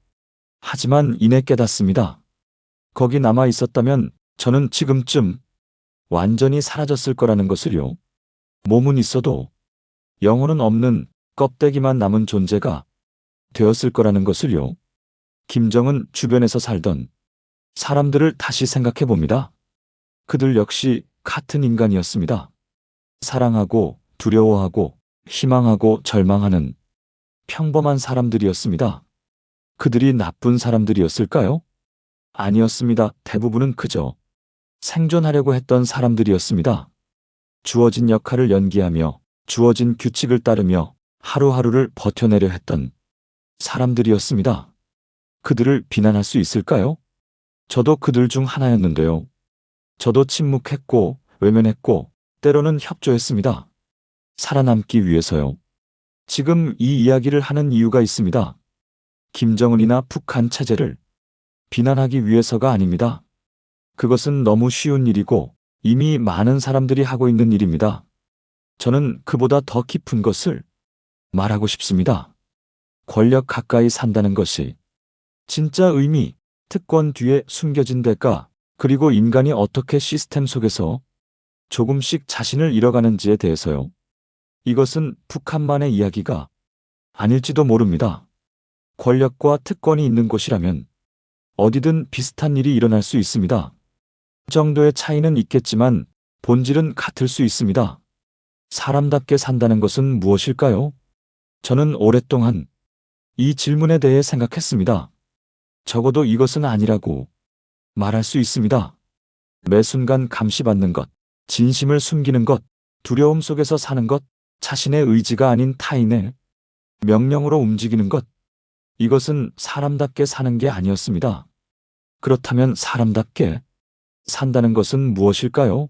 하지만 이내 깨닫습니다. 거기 남아 있었다면 저는 지금쯤 완전히 사라졌을 거라는 것을요. 몸은 있어도 영혼은 없는 껍데기만 남은 존재가 되었을 거라는 것을요. 김정은 주변에서 살던 사람들을 다시 생각해 봅니다. 그들 역시 같은 인간이었습니다. 사랑하고 두려워하고 희망하고 절망하는 평범한 사람들이었습니다. 그들이 나쁜 사람들이었을까요? 아니었습니다. 대부분은 그저 생존하려고 했던 사람들이었습니다. 주어진 역할을 연기하며 주어진 규칙을 따르며 하루하루를 버텨내려 했던 사람들이었습니다. 그들을 비난할 수 있을까요? 저도 그들 중 하나였는데요. 저도 침묵했고 외면했고 때로는 협조했습니다. 살아남기 위해서요. 지금 이 이야기를 하는 이유가 있습니다. 김정은이나 북한 체제를 비난하기 위해서가 아닙니다. 그것은 너무 쉬운 일이고 이미 많은 사람들이 하고 있는 일입니다. 저는 그보다 더 깊은 것을 말하고 싶습니다. 권력 가까이 산다는 것이 진짜 의미, 특권 뒤에 숨겨진 대가, 그리고 인간이 어떻게 시스템 속에서 조금씩 자신을 잃어가는지에 대해서요. 이것은 북한만의 이야기가 아닐지도 모릅니다. 권력과 특권이 있는 곳이라면 어디든 비슷한 일이 일어날 수 있습니다. 정도의 차이는 있겠지만 본질은 같을 수 있습니다. 사람답게 산다는 것은 무엇일까요? 저는 오랫동안 이 질문에 대해 생각했습니다. 적어도 이것은 아니라고 말할 수 있습니다. 매 순간 감시받는 것, 진심을 숨기는 것, 두려움 속에서 사는 것, 자신의 의지가 아닌 타인의 명령으로 움직이는 것. 이것은 사람답게 사는 게 아니었습니다. 그렇다면 사람답게 산다는 것은 무엇일까요?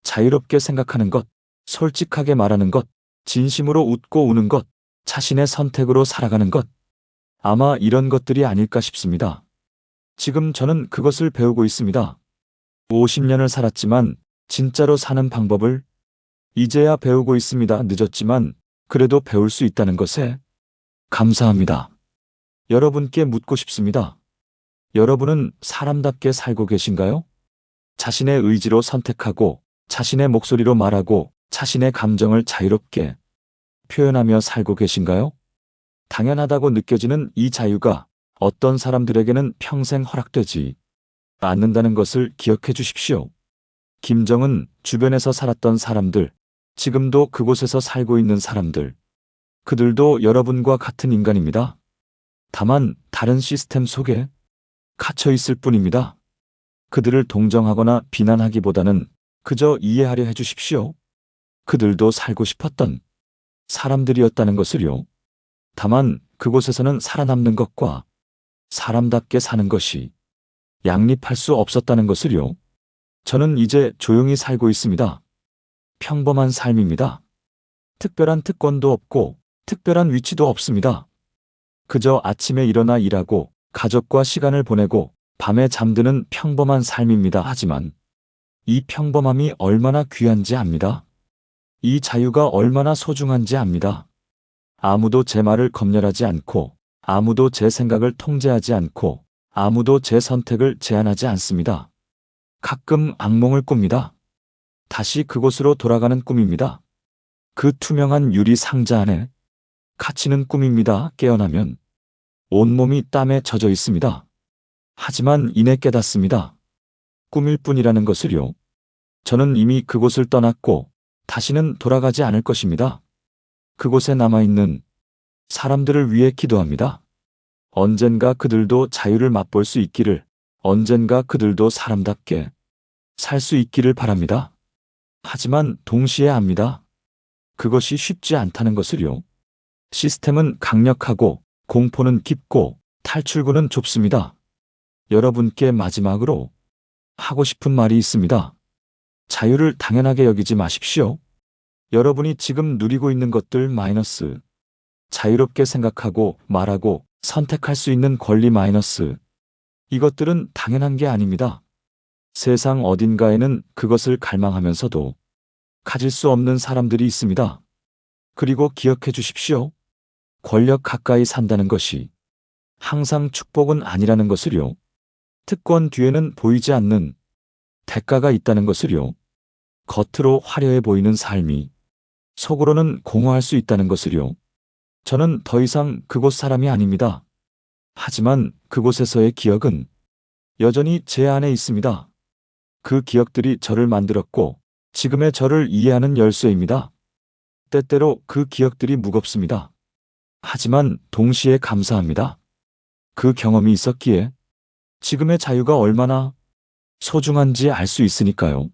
자유롭게 생각하는 것, 솔직하게 말하는 것, 진심으로 웃고 우는 것, 자신의 선택으로 살아가는 것. 아마 이런 것들이 아닐까 싶습니다. 지금 저는 그것을 배우고 있습니다. 50년을 살았지만 진짜로 사는 방법을 이제야 배우고 있습니다. 늦었지만 그래도 배울 수 있다는 것에 감사합니다. 여러분께 묻고 싶습니다. 여러분은 사람답게 살고 계신가요? 자신의 의지로 선택하고 자신의 목소리로 말하고 자신의 감정을 자유롭게 표현하며 살고 계신가요? 당연하다고 느껴지는 이 자유가 어떤 사람들에게는 평생 허락되지 않는다는 것을 기억해 주십시오. 김정은 주변에서 살았던 사람들, 지금도 그곳에서 살고 있는 사람들, 그들도 여러분과 같은 인간입니다. 다만 다른 시스템 속에 갇혀 있을 뿐입니다. 그들을 동정하거나 비난하기보다는 그저 이해하려 해 주십시오. 그들도 살고 싶었던 사람들이었다는 것을요. 다만 그곳에서는 살아남는 것과 사람답게 사는 것이 양립할 수 없었다는 것을요. 저는 이제 조용히 살고 있습니다. 평범한 삶입니다. 특별한 특권도 없고 특별한 위치도 없습니다. 그저 아침에 일어나 일하고 가족과 시간을 보내고 밤에 잠드는 평범한 삶입니다. 하지만 이 평범함이 얼마나 귀한지 압니다. 이 자유가 얼마나 소중한지 압니다. 아무도 제 말을 검열하지 않고 아무도 제 생각을 통제하지 않고 아무도 제 선택을 제한하지 않습니다. 가끔 악몽을 꿉니다. 다시 그곳으로 돌아가는 꿈입니다. 그 투명한 유리 상자 안에 갇히는 꿈입니다. 깨어나면 온몸이 땀에 젖어 있습니다. 하지만 이내 깨닫습니다. 꿈일 뿐이라는 것을요. 저는 이미 그곳을 떠났고 다시는 돌아가지 않을 것입니다. 그곳에 남아있는 사람들을 위해 기도합니다. 언젠가 그들도 자유를 맛볼 수 있기를, 언젠가 그들도 사람답게 살 수 있기를 바랍니다. 하지만 동시에 압니다. 그것이 쉽지 않다는 것을요. 시스템은 강력하고 공포는 깊고 탈출구는 좁습니다. 여러분께 마지막으로 하고 싶은 말이 있습니다. 자유를 당연하게 여기지 마십시오. 여러분이 지금 누리고 있는 것들 마이너스 자유롭게 생각하고 말하고 선택할 수 있는 권리 마이너스 이것들은 당연한 게 아닙니다. 세상 어딘가에는 그것을 갈망하면서도 가질 수 없는 사람들이 있습니다. 그리고 기억해 주십시오. 권력 가까이 산다는 것이 항상 축복은 아니라는 것을요. 특권 뒤에는 보이지 않는 대가가 있다는 것을요. 겉으로 화려해 보이는 삶이 속으로는 공허할 수 있다는 것을요. 저는 더 이상 그곳 사람이 아닙니다. 하지만 그곳에서의 기억은 여전히 제 안에 있습니다. 그 기억들이 저를 만들었고 지금의 저를 이해하는 열쇠입니다. 때때로 그 기억들이 무겁습니다. 하지만 동시에 감사합니다. 그 경험이 있었기에 지금의 자유가 얼마나 소중한지 알 수 있으니까요.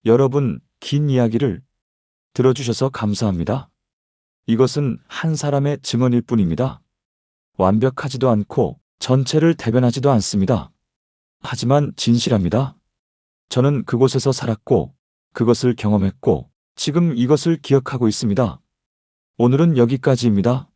여러분, 긴 이야기를 들어주셔서 감사합니다. 이것은 한 사람의 증언일 뿐입니다. 완벽하지도 않고 전체를 대변하지도 않습니다. 하지만 진실합니다. 저는 그곳에서 살았고 그것을 경험했고 지금 이것을 기억하고 있습니다. 오늘은 여기까지입니다.